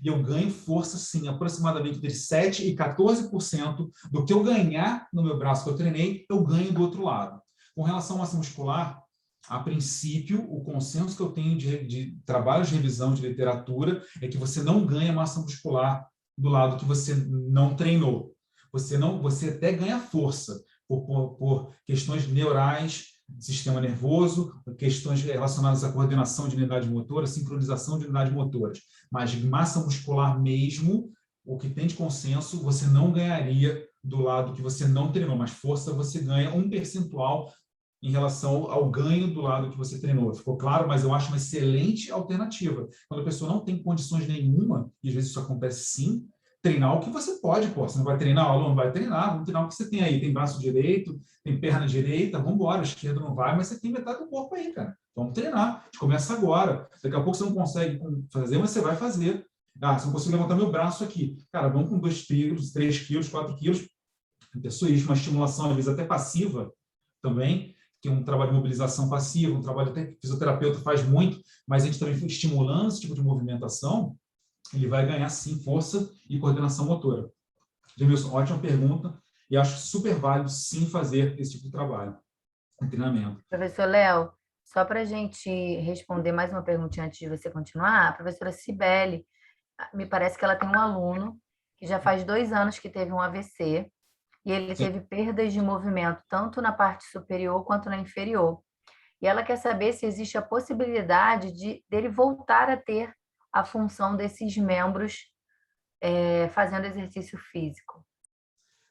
e eu ganho força, sim, aproximadamente entre 7% e 14% do que eu ganhar no meu braço que eu treinei, eu ganho do outro lado. Com relação à massa muscular, a princípio, o consenso que eu tenho de trabalhos de revisão de literatura é que você não ganha massa muscular do lado que você não treinou. Você até ganha força por questões neurais, sistema nervoso, questões relacionadas à coordenação de unidades motoras, sincronização de unidades motoras. Mas massa muscular mesmo, o que tem de consenso, você não ganharia do lado que você não treinou, mas força você ganha um percentual em relação ao ganho do lado que você treinou. Ficou claro? Mas eu acho uma excelente alternativa. Quando a pessoa não tem condições nenhuma, e às vezes isso acontece sim, treinar o que você pode, pô. Você não vai treinar, o aluno vai treinar, vamos treinar o que você tem aí. Tem braço direito, tem perna direita, vamos embora, esquerdo não vai, mas você tem metade do corpo aí, cara. Vamos treinar. A gente começa agora. Daqui a pouco você não consegue fazer, mas você vai fazer. Ah, se eu não consigo levantar meu braço aqui. Cara, vamos com 2 quilos, 3 quilos, 4 quilos. A pessoa existe uma estimulação, às vezes até passiva também, que é um trabalho de mobilização passiva, um trabalho até que o fisioterapeuta faz muito, mas a gente também estimulando esse tipo de movimentação, ele vai ganhar, sim, força e coordenação motora. Jamilson, ótima pergunta, e acho super válido, sim, fazer esse tipo de trabalho, em treinamento. Professor Léo, só para a gente responder mais uma perguntinha antes de você continuar, a professora Cibele, me parece que ela tem um aluno que já faz 2 anos que teve um AVC, e ele Sim. teve perdas de movimento tanto na parte superior quanto na inferior. E ela quer saber se existe a possibilidade dele voltar a ter a função desses membros fazendo exercício físico.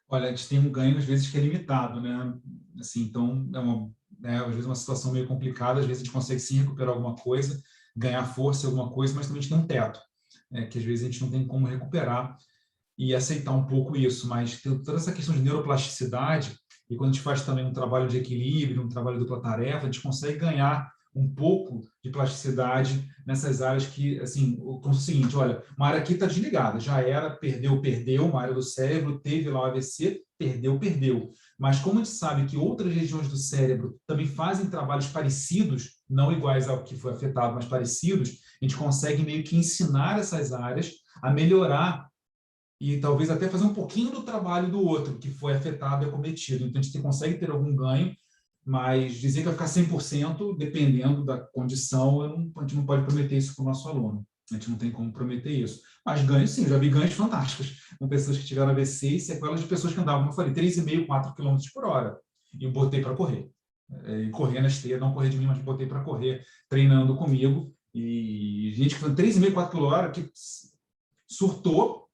Olha, a gente tem um ganho, às vezes, que é limitado, né? Assim, então, às vezes uma situação meio complicada, às vezes a gente consegue sim recuperar alguma coisa, ganhar força em alguma coisa, mas também a gente tem um teto, que às vezes a gente não tem como recuperar e aceitar um pouco isso, mas tem toda essa questão de neuroplasticidade, e quando a gente faz também um trabalho de equilíbrio, um trabalho de dupla tarefa, a gente consegue ganhar um pouco de plasticidade nessas áreas que, assim, como o seguinte, olha, uma área aqui está desligada, já era, perdeu, uma área do cérebro, teve lá o AVC, perdeu. Mas como a gente sabe que outras regiões do cérebro também fazem trabalhos parecidos, não iguais ao que foi afetado, mas parecidos, a gente consegue meio que ensinar essas áreas a melhorar e talvez até fazer um pouquinho do trabalho do outro que foi afetado e acometido. Então, a gente consegue ter algum ganho, mas dizer que vai ficar 100%, dependendo da condição, a gente não pode prometer isso para o nosso aluno. A gente não tem como prometer isso. Mas ganhos, sim, já vi ganhos fantásticos, com pessoas que tiveram AVC e sequelas de pessoas que andavam, como eu falei, 3,5, 4 km por hora. E eu botei para correr. E correr na esteira, não correr de mim, mas botei para correr, treinando comigo. E gente que foi 3,5, 4 km por hora, que surtou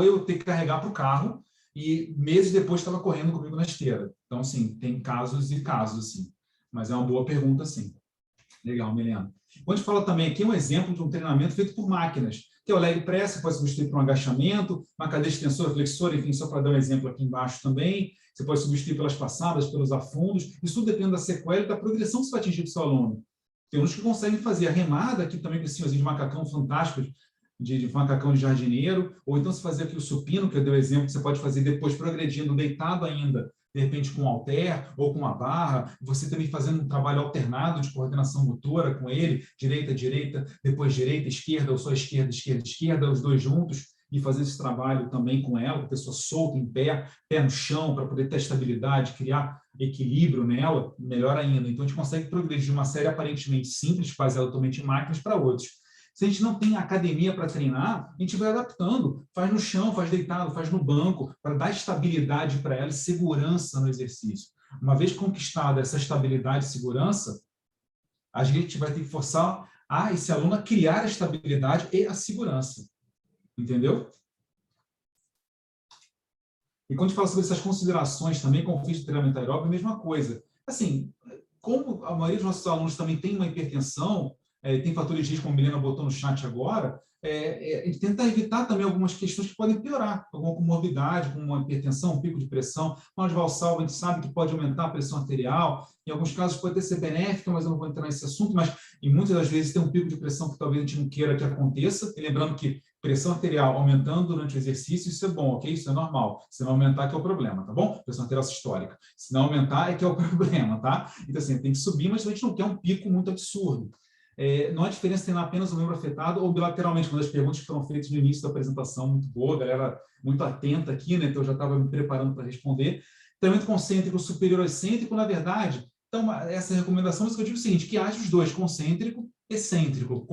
eu ter que carregar para o carro e meses depois estava correndo comigo na esteira. Então, assim, tem casos e casos, assim. Mas é uma boa pergunta, sim. Legal, Milena. Quando a gente fala também aqui, um exemplo de um treinamento feito por máquinas, que é o leg press, você pode substituir por um agachamento, uma cadeira extensora, flexora, enfim, só para dar um exemplo aqui embaixo também. Você pode substituir pelas passadas, pelos afundos. Isso tudo depende da sequela e da progressão que você vai atingir do seu aluno. Tem uns que conseguem fazer a remada, aqui também com esse senhorzinho de macacão fantástico, de macacão de jardineiro, ou então se fazer aqui o supino, que eu dei o exemplo, que você pode fazer depois progredindo, deitado ainda, de repente com um halter ou com uma barra, você também fazendo um trabalho alternado de coordenação motora com ele, direita, depois direita, esquerda, ou só esquerda, os dois juntos, e fazer esse trabalho também com ela, a pessoa solta em pé, pé no chão, para poder ter estabilidade, criar equilíbrio nela, melhor ainda. Então, a gente consegue progredir de uma série aparentemente simples, faz ela totalmente em máquinas, para outros. Se a gente não tem academia para treinar, a gente vai adaptando, faz no chão, faz deitado, faz no banco, para dar estabilidade para ela e segurança no exercício. Uma vez conquistada essa estabilidade e segurança, a gente vai ter que forçar esse aluno a criar a estabilidade e a segurança. Entendeu? E quando a gente fala sobre essas considerações também, com o fiz de treinamento aeróbico, é a mesma coisa. Assim, como a maioria dos nossos alunos também tem uma hipertensão, tem fatores de risco, como a Milena botou no chat agora, a gente tenta evitar também algumas questões que podem piorar, alguma comorbidade, como uma hipertensão, um pico de pressão. Mal de valsalva, a gente sabe que pode aumentar a pressão arterial, em alguns casos pode até ser benéfica, mas eu não vou entrar nesse assunto, mas em muitas das vezes tem um pico de pressão que talvez a gente não queira que aconteça, e lembrando que pressão arterial aumentando durante o exercício, isso é bom, ok? Isso é normal. Se não aumentar, que é o problema, tá bom? Pressão arterial sistólica. Se não aumentar, é que é o problema, tá? Então, assim, tem que subir, mas a gente não quer um pico muito absurdo. Não há diferença treinar apenas o membro afetado ou bilateralmente, uma das perguntas que foram feitas no início da apresentação, muito boa, a galera muito atenta aqui, né? Então eu já estava me preparando para responder. Treinamento concêntrico superior ao excêntrico, na verdade, então essa recomendação, mas eu digo o seguinte, que haja os dois, concêntrico, excêntrico,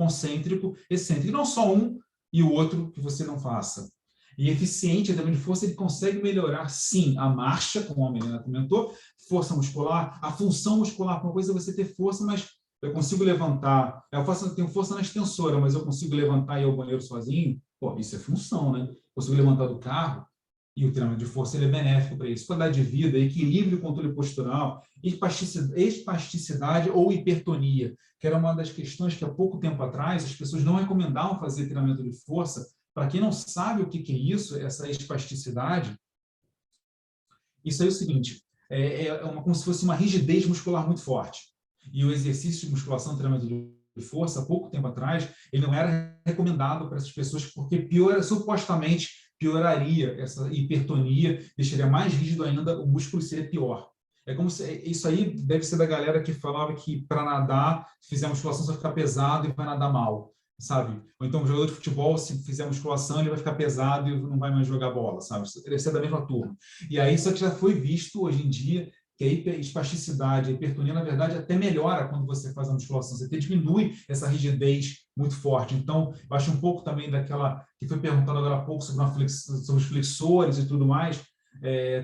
e não só um e o outro que você não faça. E eficiente, também de força, ele consegue melhorar, sim, a marcha, como a Milena comentou, força muscular, a função muscular, uma coisa é você ter força, mas eu consigo levantar, eu tenho força na extensora, mas eu consigo levantar e ir ao banheiro sozinho, Pô, isso é função, né? Conseguir levantar do carro, e o treinamento de força ele é benéfico para isso. Qualidade de vida, equilíbrio, controle postural, espasticidade ou hipertonia, que era uma das questões que há pouco tempo atrás as pessoas não recomendavam fazer treinamento de força. Para quem não sabe o que é isso, essa espasticidade, isso aí é o seguinte, como se fosse uma rigidez muscular muito forte. E o exercício de musculação, treinamento de força, há pouco tempo atrás, ele não era recomendado para essas pessoas porque supostamente pioraria essa hipertonia, deixaria mais rígido ainda, o músculo seria pior. É como se, isso aí deve ser da galera que falava que para nadar, se fizer musculação, você vai ficar pesado e vai nadar mal, sabe? Ou então, um jogador de futebol, se fizer musculação, ele vai ficar pesado e não vai mais jogar bola, sabe? Deve ser da mesma turma. E aí, isso aqui já foi visto hoje em dia, que a espasticidade, a hipertonia, na verdade, até melhora quando você faz a musculação. Você diminui essa rigidez muito forte. Então, eu acho um pouco também daquela que foi perguntado agora há pouco sobre os flexores e tudo mais.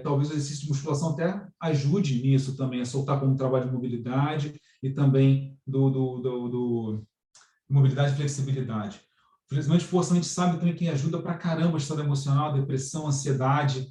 Talvez o exercício de musculação até ajude nisso também, a soltar como trabalho de mobilidade e também do mobilidade e flexibilidade. Felizmente, força, a gente sabe também que ajuda para caramba o estado emocional, depressão, ansiedade,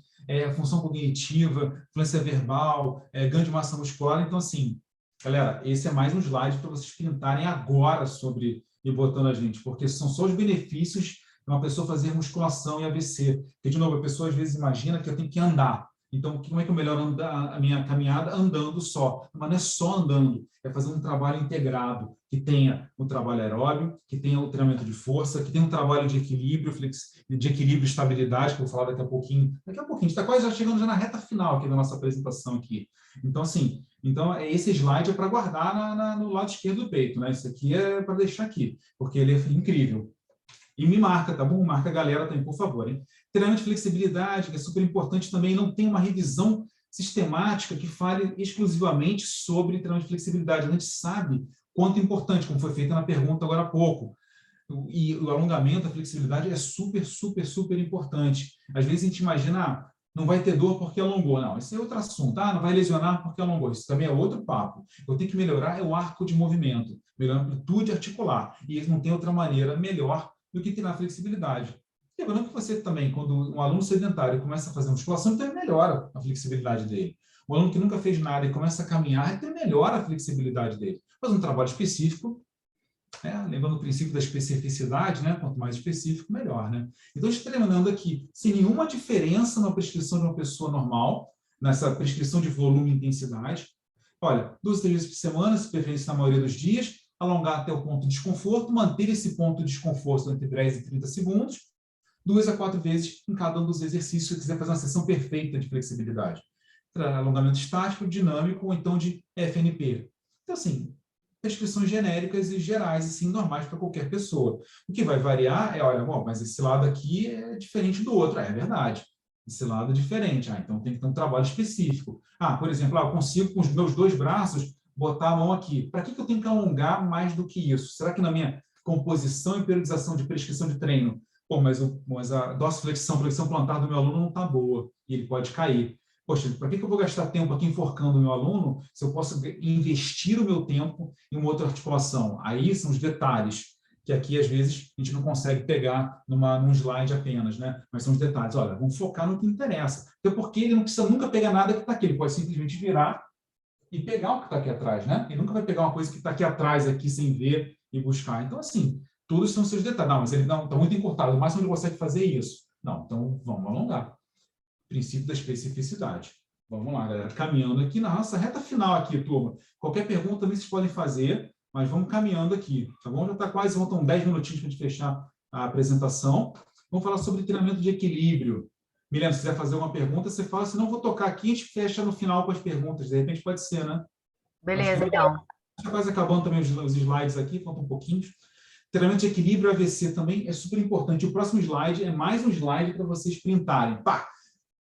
função cognitiva, influência verbal, ganho de massa muscular. Então, assim, galera, esse é mais um slide para vocês printarem agora sobre e botando a gente, porque são só os benefícios de uma pessoa fazer musculação e AVC. Porque, de novo, a pessoa às vezes imagina que eu tenho que andar. Então, como é que eu melhoro a minha caminhada? Andando só. Mas não é só andando, é fazer um trabalho integrado, que tenha o trabalho aeróbio, que tenha o treinamento de força, que tenha um trabalho de equilíbrio, e estabilidade, que eu vou falar daqui a pouquinho. Daqui a pouquinho, a gente está quase já chegando já na reta final aqui da nossa apresentação aqui. Então, assim, esse slide é para guardar no lado esquerdo do peito, né? Isso aqui é para deixar aqui, porque ele é incrível. E me marca, tá bom? Marca a galera também, por favor, hein? Treinamento de flexibilidade, que é super importante também, não tem uma revisão sistemática que fale exclusivamente sobre treinamento de flexibilidade. A gente sabe quanto é importante, como foi feita na pergunta agora há pouco. E o alongamento, a flexibilidade é super, super, super importante. Às vezes a gente imagina, não vai ter dor porque alongou. Não, esse é outro assunto. Não vai lesionar porque alongou. Isso também é outro papo. Eu tenho que melhorar o arco de movimento, melhorar a amplitude articular. E não tem outra maneira melhor do que treinar flexibilidade. Lembrando que você também, quando um aluno sedentário começa a fazer musculação, então ele melhora a flexibilidade dele. O aluno que nunca fez nada e começa a caminhar, então ele melhora a flexibilidade dele. Faz um trabalho específico, lembrando o princípio da especificidade, né? Quanto mais específico, melhor. Né? Então, estou treinando aqui, sem nenhuma diferença na prescrição de uma pessoa normal, nessa prescrição de volume e intensidade. Olha, 2 a 3 vezes por semana, se preferência na maioria dos dias, alongar até o ponto de desconforto, manter esse ponto de desconforto entre 10 e 30 segundos, 2 a 4 vezes em cada um dos exercícios, se quiser fazer uma sessão perfeita de flexibilidade. Alongamento estático, dinâmico ou então de FNP. Então, assim, prescrições genéricas e gerais, assim, normais para qualquer pessoa. O que vai variar olha, bom, mas esse lado aqui é diferente do outro. É verdade. Esse lado é diferente. Então tem que ter um trabalho específico. Por exemplo, eu consigo com os meus 2 braços botar a mão aqui. Para que eu tenho que alongar mais do que isso? Será que na minha composição e periodização de prescrição de treino, mas a dorsiflexão, flexão plantar do meu aluno não está boa e ele pode cair. Poxa, para que eu vou gastar tempo aqui enforcando o meu aluno se eu posso investir o meu tempo em uma outra articulação? Aí são os detalhes, que aqui, às vezes, a gente não consegue pegar num slide apenas, né? Mas são os detalhes. Olha, vamos focar no que interessa. Até porque ele não precisa nunca pegar nada que está aqui. Ele pode simplesmente virar e pegar o que está aqui atrás, né? Ele nunca vai pegar uma coisa que está aqui atrás, aqui, sem ver e buscar. Então, assim, todos são seus detalhes. Não, mas ele não está muito encurtado. O máximo ele consegue fazer isso. Não, então vamos alongar. Princípio da especificidade. Vamos lá, galera. Caminhando aqui na nossa reta final aqui, turma. Qualquer pergunta também vocês podem fazer, mas vamos caminhando aqui, tá bom? Já está quase, faltam 10 minutinhos para a gente fechar a apresentação. Vamos falar sobre treinamento de equilíbrio. Milena, se quiser fazer uma pergunta, você fala, se não vou tocar aqui, a gente fecha no final com as perguntas. De repente pode ser, né? Beleza, então. Está quase acabando também os slides aqui, faltam um pouquinho. Treinamento de equilíbrio AVC também é super importante. O próximo slide é mais um slide para vocês printarem. Pá!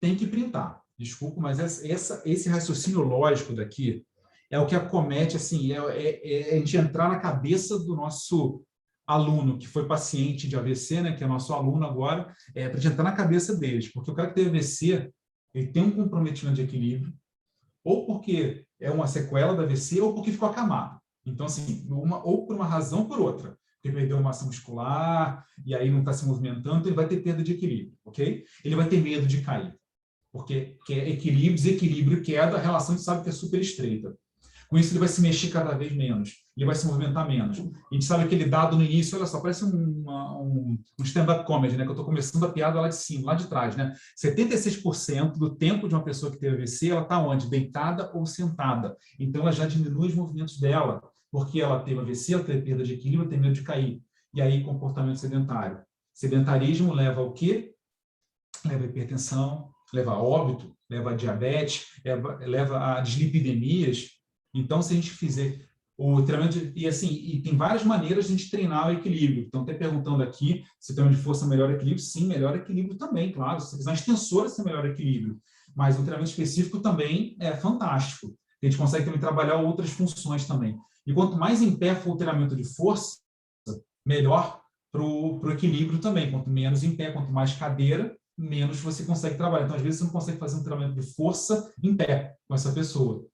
Tem que printar. Desculpa, mas esse raciocínio lógico daqui é o que acomete, assim, a gente entrar na cabeça do nosso aluno, que foi paciente de AVC, né, que é nosso aluno agora, para a gente entrar na cabeça deles, porque o cara que tem AVC, ele tem um comprometimento de equilíbrio, ou porque é uma sequela da AVC, ou porque ficou acamado. Então, assim, ou por uma razão ou por outra. porque perdeu massa muscular, e aí não está se movimentando, então ele vai ter perda de equilíbrio, ok? Ele vai ter medo de cair, porque equilíbrio, desequilíbrio e queda, a relação a gente sabe que é super estreita. Com isso, ele vai se mexer cada vez menos, ele vai se movimentar menos. A gente sabe aquele dado no início, olha só, parece um stand-up comedy, né? Que eu estou começando a piada lá de cima, lá de trás, né? 76% do tempo de uma pessoa que teve AVC, ela está onde? Deitada ou sentada. Então, ela já diminui os movimentos dela, porque ela teve AVC, ela teve perda de equilíbrio, tem medo de cair. E aí, comportamento sedentário. Sedentarismo leva ao quê? Leva a hipertensão, leva a óbito, leva a diabetes, leva a dislipidemias. Então, se a gente fizer o treinamento, e assim, e tem várias maneiras de a gente treinar o equilíbrio. Então, até perguntando aqui, se o treinamento de força melhora o equilíbrio, sim, melhora o equilíbrio também, claro. Se você fizer uma extensora, você melhora o equilíbrio. Mas o treinamento específico também é fantástico. A gente consegue também trabalhar outras funções também. E quanto mais em pé for o treinamento de força, melhor para o equilíbrio também. Quanto menos em pé, quanto mais cadeira, menos você consegue trabalhar. Então, às vezes, você não consegue fazer um treinamento de força em pé com essa pessoa.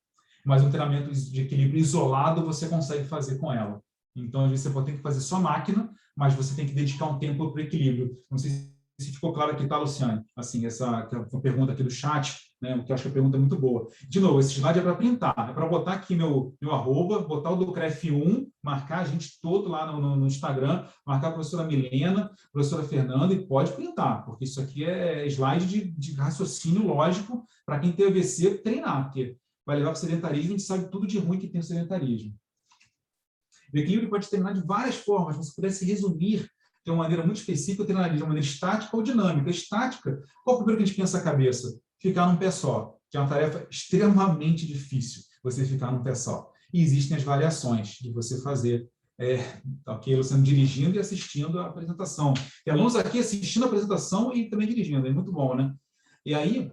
Mas um treinamento de equilíbrio isolado você consegue fazer com ela. Então, às vezes, você pode ter que fazer só máquina, mas você tem que dedicar um tempo para o equilíbrio. Não sei se ficou claro aqui, tá, Luciane? Assim, essa uma pergunta aqui do chat, né, que eu acho que a pergunta é muito boa. De novo, esse slide é para printar, é para botar aqui meu arroba, botar o do CREF1, marcar a gente todo lá no Instagram, marcar a professora Milena, a professora Fernanda, e pode printar, porque isso aqui é slide de raciocínio lógico para quem tem AVC treinar, porque vai levar para o sedentarismo, a gente sabe tudo de ruim que tem o sedentarismo. O equilíbrio pode treinar de várias formas, se você pudesse resumir de uma maneira muito específica, eu treinaria de uma maneira estática ou dinâmica. Estática, qual é o primeiro que a gente pensa na cabeça? Ficar num pé só, que é uma tarefa extremamente difícil, você ficar num pé só. E existem as variações de você fazer, ok, Luciano, dirigindo e assistindo a apresentação. E alunos aqui assistindo a apresentação e também dirigindo, é muito bom, né? E aí,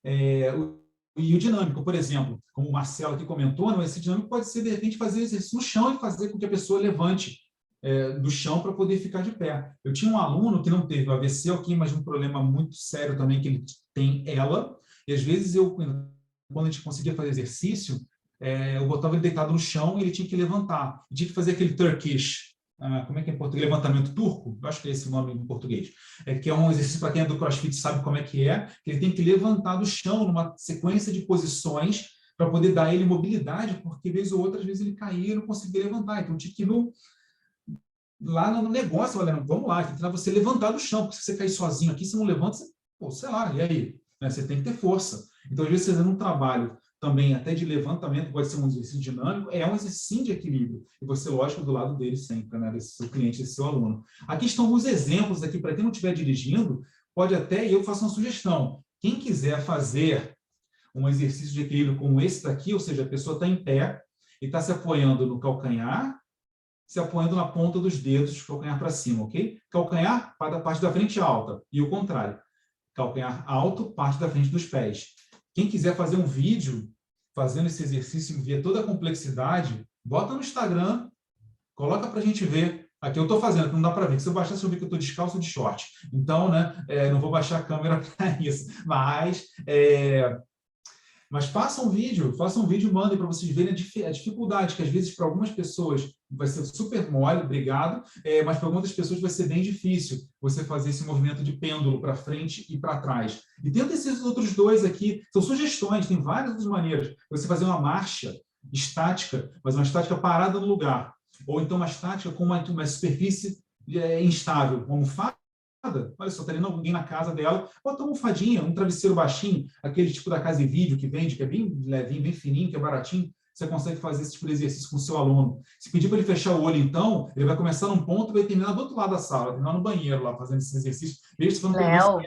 e o dinâmico, por exemplo, como o Marcelo aqui comentou, não, esse dinâmico pode ser, de repente, fazer exercício no chão e fazer com que a pessoa levante do chão para poder ficar de pé. Eu tinha um aluno que não teve AVC, ok, mas um problema muito sério também que ele tem e às vezes quando a gente conseguia fazer exercício, eu botava ele deitado no chão e ele tinha que levantar. E tinha que fazer aquele Turkish, como é que é em português? Levantamento turco? Eu acho que é esse o nome em português. Que é um exercício, para quem é do CrossFit sabe como é que ele tem que levantar do chão numa sequência de posições para poder dar ele mobilidade, porque vez ou outra, às vezes ele caía e não conseguia levantar. Então, tinha que ir lá no negócio, olha, vamos lá, tem que você levantar do chão, porque se você cair sozinho aqui, você não levanta, sei lá, e aí? Você tem que ter força. Então, às vezes, você fazendo um trabalho também até de levantamento, pode ser um exercício dinâmico, é um exercício de equilíbrio. E você, lógico, do lado dele sempre, né, desse seu cliente, desse seu aluno. Aqui estão alguns exemplos aqui, para quem não estiver dirigindo, pode até, e eu faço uma sugestão, quem quiser fazer um exercício de equilíbrio como esse daqui, ou seja, a pessoa está em pé e está se apoiando no calcanhar, se apoiando na ponta dos dedos, calcanhar para cima, ok? Calcanhar, parte da frente alta, e o contrário. Calcanhar alto, parte da frente dos pés. Quem quiser fazer um vídeo fazendo esse exercício e ver toda a complexidade, bota no Instagram, coloca para a gente ver. Aqui eu estou fazendo, que não dá para ver. Se eu baixar, você vai ver que eu estou descalço de short. Então, né, não vou baixar a câmera para isso. Mas façam um vídeo, mandem para vocês verem a dificuldade, que às vezes para algumas pessoas vai ser super mole, obrigado, mas para algumas pessoas vai ser bem difícil você fazer esse movimento de pêndulo para frente e para trás. E tenta esses outros dois aqui, são sugestões, tem várias outras maneiras. Você fazer uma marcha estática, mas uma estática parada no lugar, ou então uma estática com uma superfície instável, uma almofada. Olha só, está ali alguém na casa dela, bota uma almofadinha, um travesseiro baixinho, aquele tipo da Casa e Vídeo que vende, que é bem levinho, bem fininho, que é baratinho, você consegue fazer esse tipo de exercício com o seu aluno. Se pedir para ele fechar o olho, então, ele vai começar num ponto e vai terminar do outro lado da sala, vai terminar no banheiro lá, fazendo esse exercício. Léo,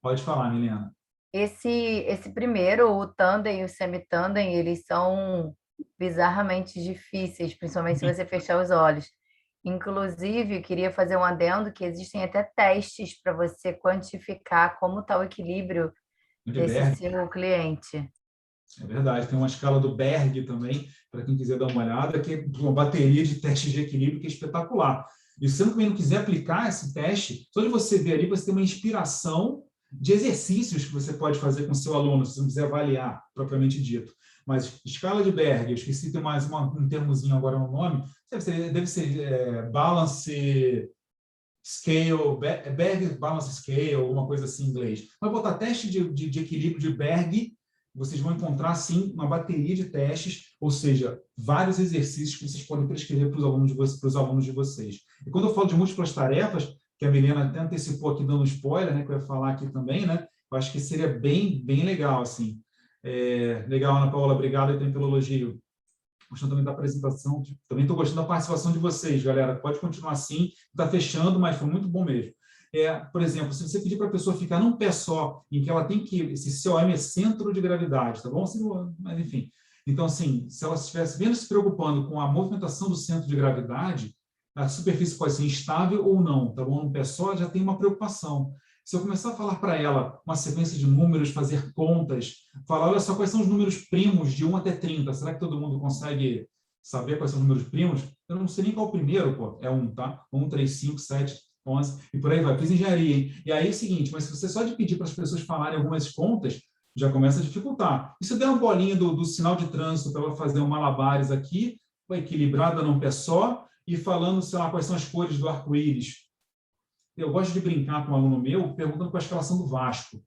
pode falar, Milena. Esse primeiro, o tandem e o semitandem, eles são bizarramente difíceis, principalmente se você fechar os olhos. Inclusive, eu queria fazer um adendo que existem até testes para você quantificar como está o equilíbrio desse seu cliente. É verdade, tem uma escala do Berg também, para quem quiser dar uma olhada, que é uma bateria de testes de equilíbrio que é espetacular. E se você também não quiser aplicar esse teste, só de você ver ali, você tem uma inspiração de exercícios que você pode fazer com o seu aluno, se você não quiser avaliar, propriamente dito. mas escala de Berg, eu esqueci, tem mais um termozinho agora no nome, deve ser balance scale, Berg balance scale, alguma coisa assim em inglês. Vai botar teste de equilíbrio de Berg, vocês vão encontrar, sim, uma bateria de testes, ou seja, vários exercícios que vocês podem prescrever para os alunos de vocês. E quando eu falo de múltiplas tarefas, que a Milena até antecipou aqui dando spoiler, né, que eu ia falar aqui também, né, eu acho que seria bem legal, assim. Legal, Ana Paula, obrigado aí pelo elogio. Gostando também da apresentação, também estou gostando da participação de vocês, galera. Pode continuar assim, está fechando, mas foi muito bom mesmo. Por exemplo, se você pedir para a pessoa ficar num pé só, em que ela tem que... Esse COM é centro de gravidade, tá bom? Mas, enfim. Então, assim, se ela estivesse menos se preocupando com a movimentação do centro de gravidade, a superfície pode ser instável ou não, tá bom? Num pé só já tem uma preocupação. Se eu começar a falar para ela uma sequência de números, fazer contas, falar, olha só, quais são os números primos de 1 até 30, será que todo mundo consegue saber quais são os números primos? Eu não sei nem qual é o primeiro, pô. É 1, tá? 1, 3, 5, 7, 11, e por aí vai. Fiz engenharia, hein? E aí é o seguinte, mas se você só de pedir para as pessoas falarem algumas contas, já começa a dificultar. E se eu der uma bolinha do sinal de trânsito para ela fazer um malabares aqui, equilibrada num pé só, e falando, sei lá, quais são as cores do arco-íris. Eu gosto de brincar com um aluno meu, perguntando qual a escalação do Vasco.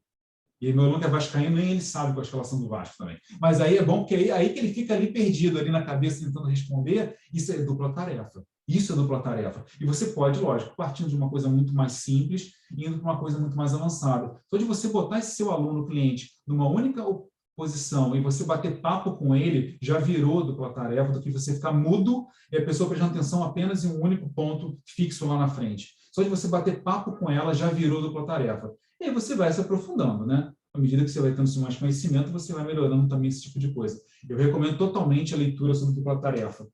E meu aluno que é vascaíno, nem ele sabe qual a escalação do Vasco também. Mas aí é bom, porque aí que ele fica ali perdido, ali na cabeça, tentando responder. Isso é dupla tarefa. Isso é dupla tarefa. E você pode, lógico, partindo de uma coisa muito mais simples, indo para uma coisa muito mais avançada. Só de você botar esse seu aluno, cliente, numa única posição e você bater papo com ele, já virou dupla tarefa, do que você ficar mudo e a pessoa prestando atenção apenas em um único ponto fixo lá na frente. Só de você bater papo com ela, já virou dupla tarefa. E aí você vai se aprofundando, né? À medida que você vai tendo mais conhecimento, você vai melhorando também esse tipo de coisa. Eu recomendo totalmente a leitura sobre dupla tarefa.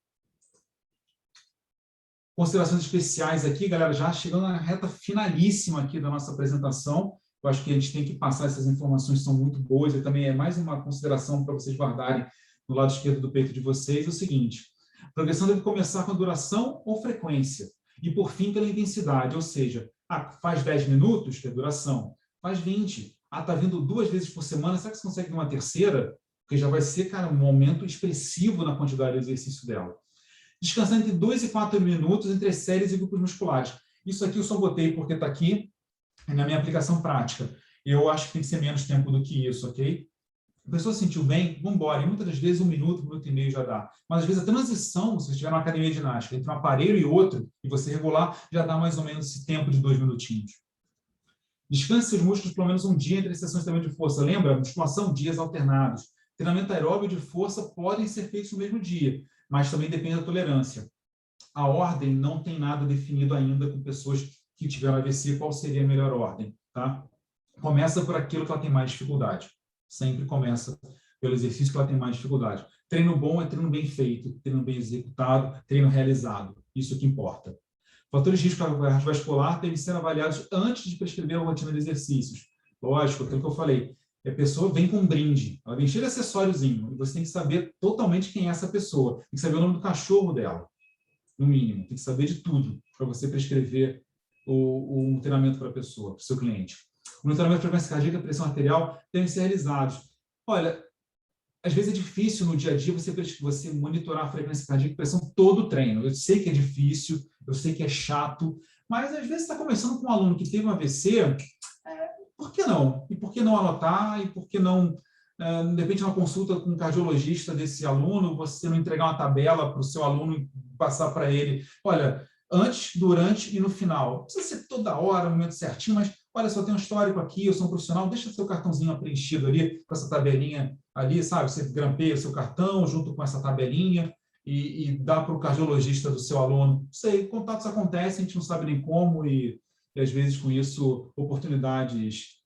Considerações especiais aqui, galera, já chegando na reta finalíssima aqui da nossa apresentação. Eu acho que a gente tem que passar essas informações que são muito boas, e também é mais uma consideração para vocês guardarem no lado esquerdo do peito de vocês, é o seguinte: a progressão deve começar com a duração ou frequência, e por fim pela intensidade, ou seja, faz 10 minutos, que é a duração, faz 20, está vindo 2 vezes por semana, será que você consegue uma terceira? Porque já vai ser, cara, um aumento expressivo na quantidade de exercício dela. Descansar entre 2 e 4 minutos entre as séries e grupos musculares. Isso aqui eu só botei porque está aqui na minha aplicação prática. Eu acho que tem que ser menos tempo do que isso, ok? A pessoa se sentiu bem, vamos embora. E muitas das vezes 1 minuto, 1 minuto e meio já dá. Mas às vezes a transição, se você estiver numa academia de ginástica, entre um aparelho e outro, e você regular, já dá mais ou menos esse tempo de 2 minutinhos. Descanse seus músculos pelo menos um dia entre as sessões de treinamento de força. Lembra? Musculação, dias alternados. Treinamento aeróbio de força podem ser feitos no mesmo dia, mas também depende da tolerância. A ordem não tem nada definido ainda com pessoas que tiveram AVC, qual seria a melhor ordem, tá? Começa por aquilo que ela tem mais dificuldade. Sempre começa pelo exercício que ela tem mais dificuldade. Treino bom é treino bem feito, treino bem executado, treino realizado. Isso que importa. Fatores de risco cardiovascular devem ser avaliados antes de prescrever a rotina de exercícios. Lógico, aquilo que eu falei. A pessoa vem com um brinde, ela vem cheia de acessóriozinho, e você tem que saber totalmente quem é essa pessoa. Tem que saber o nome do cachorro dela, no mínimo. Tem que saber de tudo para você prescrever um treinamento para a pessoa, para o seu cliente. O monitoramento de frequência cardíaca e pressão arterial devem ser realizados. Olha, às vezes é difícil no dia a dia você monitorar a frequência cardíaca e pressão todo o treino. Eu sei que é difícil, eu sei que é chato, mas às vezes você está começando com um aluno que teve um AVC, por que não? E por que não anotar? E por que não, de repente, uma consulta com um cardiologista desse aluno, você não entregar uma tabela para o seu aluno e passar para ele, olha, antes, durante e no final. Não precisa ser toda hora, no momento certinho, mas olha, só tem um histórico aqui, eu sou um profissional, deixa seu cartãozinho preenchido ali, com essa tabelinha ali, sabe? Você grampeia o seu cartão junto com essa tabelinha e dá para o cardiologista do seu aluno. Não sei, contatos acontecem, a gente não sabe nem como, e às vezes com isso oportunidades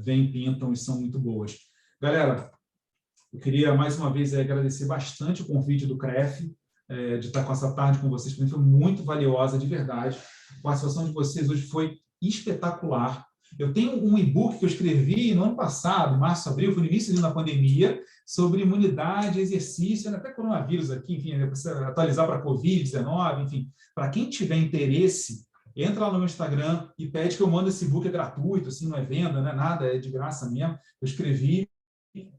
vêm, pintam e são muito boas. Galera, eu queria mais uma vez agradecer bastante o convite do CREF, de estar com essa tarde com vocês, também foi muito valiosa, de verdade. A participação de vocês hoje foi espetacular. Eu tenho um e-book que eu escrevi no ano passado, março, abril, foi no início da pandemia, sobre imunidade, exercício, até coronavírus aqui, enfim, atualizar para Covid-19, enfim. Para quem tiver interesse, entra lá no meu Instagram e pede que eu mande esse e-book, é gratuito, assim, não é venda, não é nada, é de graça mesmo. Eu escrevi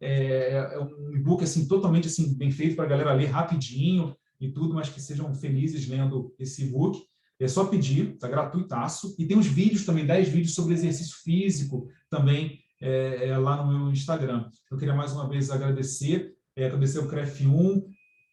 É um e-book assim, totalmente assim, bem feito para a galera ler rapidinho e tudo, mas que sejam felizes lendo esse e-book. É só pedir, está gratuitaço. E tem os vídeos também, 10 vídeos sobre exercício físico também lá no meu Instagram. Eu queria mais uma vez agradecer o CREF1.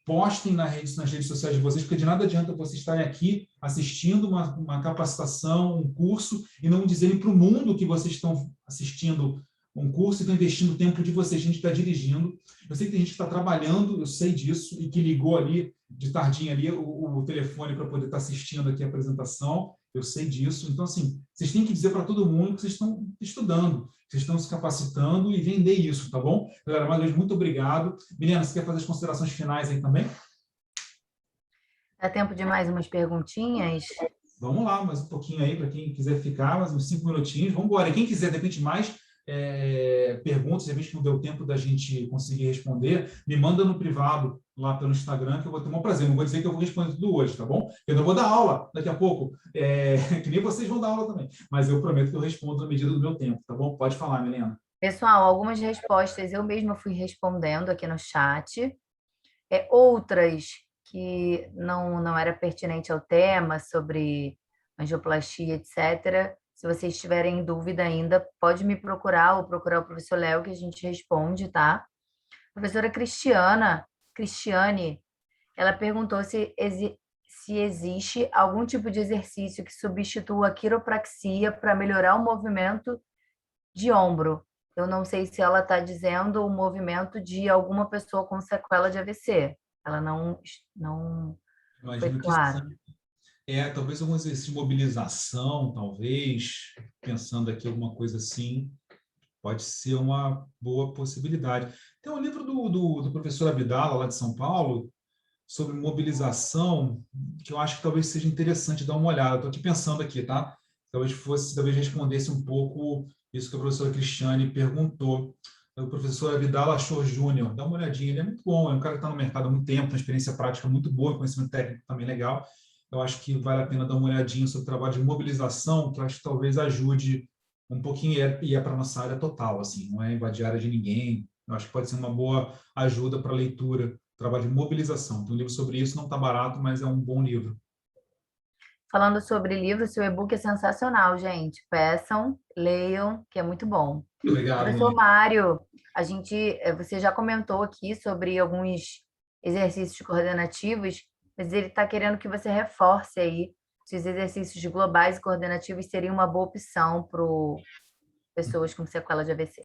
Postem nas redes sociais de vocês, porque de nada adianta vocês estarem aqui assistindo uma capacitação, um curso, e não dizerem para o mundo que vocês estão assistindo um curso e estão investindo o tempo de vocês. A gente está dirigindo. Eu sei que tem gente que está trabalhando, eu sei disso, e que ligou ali, de tardinha ali, o telefone para poder estar assistindo aqui a apresentação. Eu sei disso. Então, assim, vocês têm que dizer para todo mundo que vocês estão estudando, que vocês estão se capacitando e vender isso, tá bom? Galera, mais uma vez, muito obrigado. Milena, você quer fazer as considerações finais aí também? Dá tempo de mais umas perguntinhas? Vamos lá, mais um pouquinho aí, para quem quiser ficar, mais uns 5 minutinhos. Vamos embora. E quem quiser, de repente, mais perguntas, de repente não deu tempo da gente conseguir responder, me manda no privado lá pelo Instagram, que eu vou ter um prazer. Não vou dizer que eu vou responder tudo hoje, tá bom? Eu não vou dar aula daqui a pouco, que nem vocês vão dar aula também, mas eu prometo que eu respondo na medida do meu tempo, tá bom? Pode falar, Milena. Pessoal, algumas respostas eu mesma fui respondendo aqui no chat. Outras que não era pertinente ao tema, sobre angioplastia, etc. Se vocês tiverem dúvida ainda, pode me procurar ou procurar o professor Léo, que a gente responde, tá? A professora Cristiane, ela perguntou se existe algum tipo de exercício que substitua a quiropraxia para melhorar o movimento de ombro. Eu não sei se ela está dizendo o movimento de alguma pessoa com sequela de AVC. Ela não foi Imagino que clara. sim. Talvez algum exercício de mobilização, talvez, pensando aqui alguma coisa assim, pode ser uma boa possibilidade. Tem um livro do professor Abdala, lá de São Paulo, sobre mobilização, que eu acho que talvez seja interessante dar uma olhada. Estou aqui pensando aqui, tá? Talvez respondesse um pouco isso que a professora Cristiane perguntou. O professor Abdala Achor Júnior, dá uma olhadinha, ele é muito bom, é um cara que está no mercado há muito tempo, tem uma experiência prática muito boa, conhecimento técnico também legal. Eu acho que vale a pena dar uma olhadinha sobre o trabalho de mobilização, que eu acho que talvez ajude um pouquinho, e é para a nossa área total, assim, não é invadir a área de ninguém. Eu acho que pode ser uma boa ajuda para a leitura, trabalho de mobilização. Tem um livro sobre isso, não está barato, mas é um bom livro. Falando sobre livro, seu e-book é sensacional, gente. Peçam, leiam, que é muito bom. Obrigado, Professor Monique. Mário, você já comentou aqui sobre alguns exercícios coordenativos, mas ele está querendo que você reforce aí se os exercícios globais e coordenativos seriam uma boa opção para pessoas com sequela de AVC.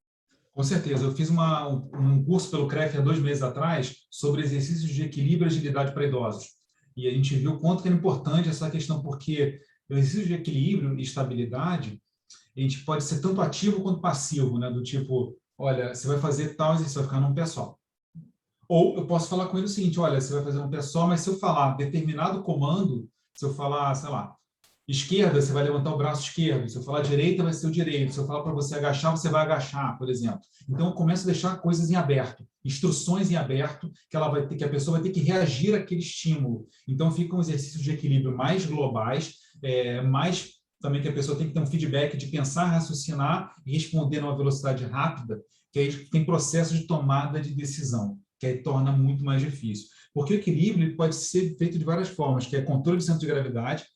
Com certeza. Eu fiz um curso pelo CREF há 2 meses atrás sobre exercícios de equilíbrio e agilidade para idosos. E a gente viu o quanto que era importante essa questão, porque o exercício de equilíbrio e estabilidade, a gente pode ser tanto ativo quanto passivo, né? Do tipo, olha, você vai fazer tal exercício, vai ficar num pé só. Ou eu posso falar com ele o seguinte, olha, você vai fazer um pé só, mas se eu falar determinado comando, se eu falar, sei lá, esquerda, você vai levantar o braço esquerdo. Se eu falar direita, vai ser o direito. Se eu falar para você agachar, você vai agachar, por exemplo. Então, eu começo a deixar coisas em aberto, instruções em aberto, que a pessoa vai ter que reagir àquele estímulo. Então, ficam exercícios de equilíbrio mais globais, mais também que a pessoa tem que ter um feedback de pensar, raciocinar e responder numa velocidade rápida, que aí tem processo de tomada de decisão, que aí torna muito mais difícil. Porque o equilíbrio pode ser feito de várias formas, que é controle de centro de gravidade,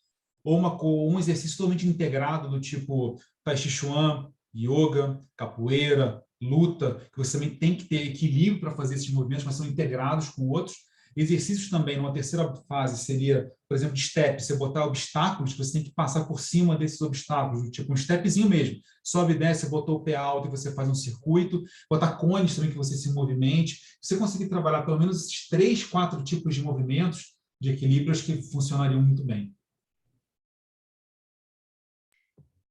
ou um exercício totalmente integrado do tipo Tai Chi Chuan, yoga, capoeira, luta, que você também tem que ter equilíbrio para fazer esses movimentos, mas são integrados com outros. Exercícios também, numa terceira fase, seria, por exemplo, de step, você botar obstáculos, você tem que passar por cima desses obstáculos, tipo um stepzinho mesmo. Sobe e desce, botou o pé alto e você faz um circuito. Botar cones também que você se movimente. Você conseguir trabalhar pelo menos esses 3, 4 tipos de movimentos de equilíbrios que funcionariam muito bem.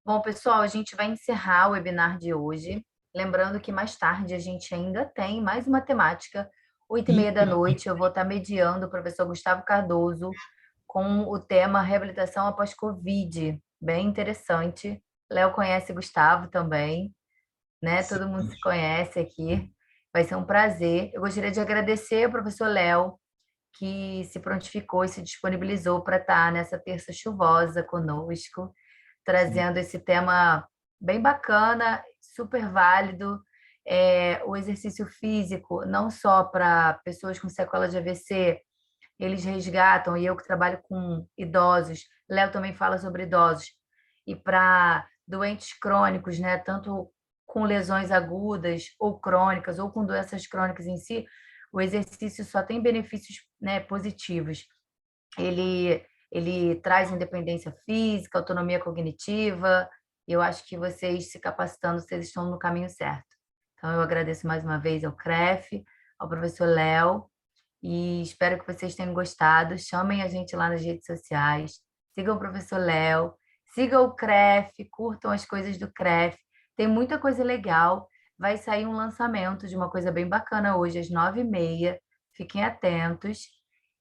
Bom, pessoal, a gente vai encerrar o webinar de hoje. Lembrando que mais tarde a gente ainda tem mais uma temática. 8h30 da noite, eu vou estar mediando o professor Gustavo Cardoso com o tema reabilitação após Covid. Bem interessante. Léo conhece Gustavo também, né? Todo mundo se conhece aqui. Vai ser um prazer. Eu gostaria de agradecer ao professor Léo, que se prontificou e se disponibilizou para estar nessa terça chuvosa conosco, trazendo esse tema bem bacana, super válido O exercício físico, não só para pessoas com sequela de AVC, eles resgatam, e eu que trabalho com idosos, Léo também fala sobre idosos, e para doentes crônicos, né, tanto com lesões agudas ou crônicas, ou com doenças crônicas em si, o exercício só tem benefícios, né, positivos. Ele traz independência física, autonomia cognitiva. Eu acho que vocês se capacitando, vocês estão no caminho certo. Então, eu agradeço mais uma vez ao CREF, ao professor Léo, e espero que vocês tenham gostado. Chamem a gente lá nas redes sociais, sigam o professor Léo, sigam o CREF, curtam as coisas do CREF. Tem muita coisa legal. Vai sair um lançamento de uma coisa bem bacana hoje, às 9h30. Fiquem atentos.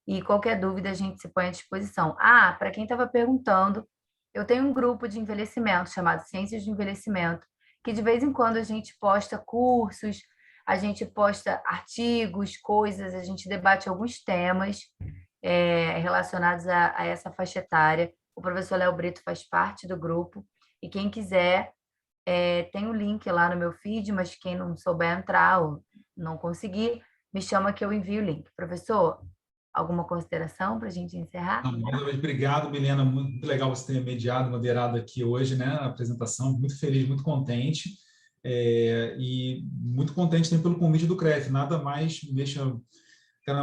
E qualquer dúvida a gente se põe à disposição. Ah, para quem estava perguntando, eu tenho um grupo de envelhecimento chamado Ciências do Envelhecimento, que de vez em quando a gente posta cursos, a gente posta artigos, coisas, a gente debate alguns temas relacionados a essa faixa etária. O professor Léo Brito faz parte do grupo e quem quiser, tem o link lá no meu feed, mas quem não souber entrar ou não conseguir, me chama que eu envio o link. Professor, alguma consideração para a gente encerrar? Não, mais uma vez, obrigado, Milena. Muito legal você ter mediado, moderado aqui hoje, né, a apresentação. Muito feliz, muito contente. E muito contente também pelo convite do CREF. Nada mais me deixa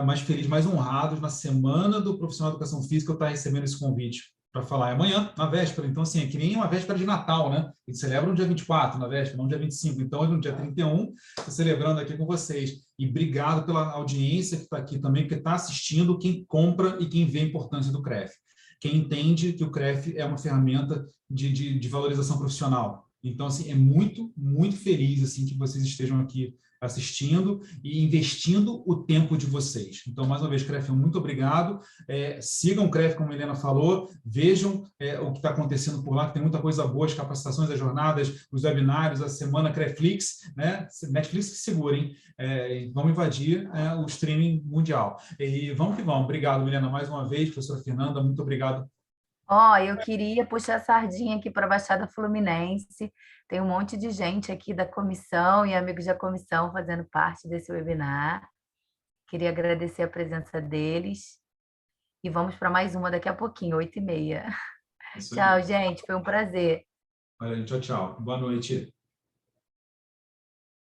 mais feliz, mais honrado na semana do profissional de educação física eu estar recebendo esse convite para falar. É amanhã, na véspera. Então, assim, é que nem uma véspera de Natal, né? A gente celebra no dia 24, na véspera, não no dia 25. Então, no dia 31, estou celebrando aqui com vocês. E obrigado pela audiência que está aqui também, que está assistindo, quem compra e quem vê a importância do CREF. Quem entende que o CREF é uma ferramenta de valorização profissional. Então, assim, é muito, muito feliz assim, que vocês estejam aqui assistindo e investindo o tempo de vocês. Então, mais uma vez, CREF, muito obrigado. Sigam o CREF, como a Helena falou, vejam o que está acontecendo por lá, que tem muita coisa boa, as capacitações, as jornadas, os webinários, a semana CREFlix, né? Netflix que segura, hein? Vamos invadir o streaming mundial. E vamos que vamos. Obrigado, Helena, mais uma vez, professora Fernanda, muito obrigado. Eu queria puxar a sardinha aqui para a Baixada Fluminense. Tem um monte de gente aqui da comissão e amigos da comissão fazendo parte desse webinar. Queria agradecer a presença deles. E vamos para mais uma daqui a pouquinho, 8h30. Isso aí. Tchau, gente. Foi um prazer. Tchau, tchau. Boa noite.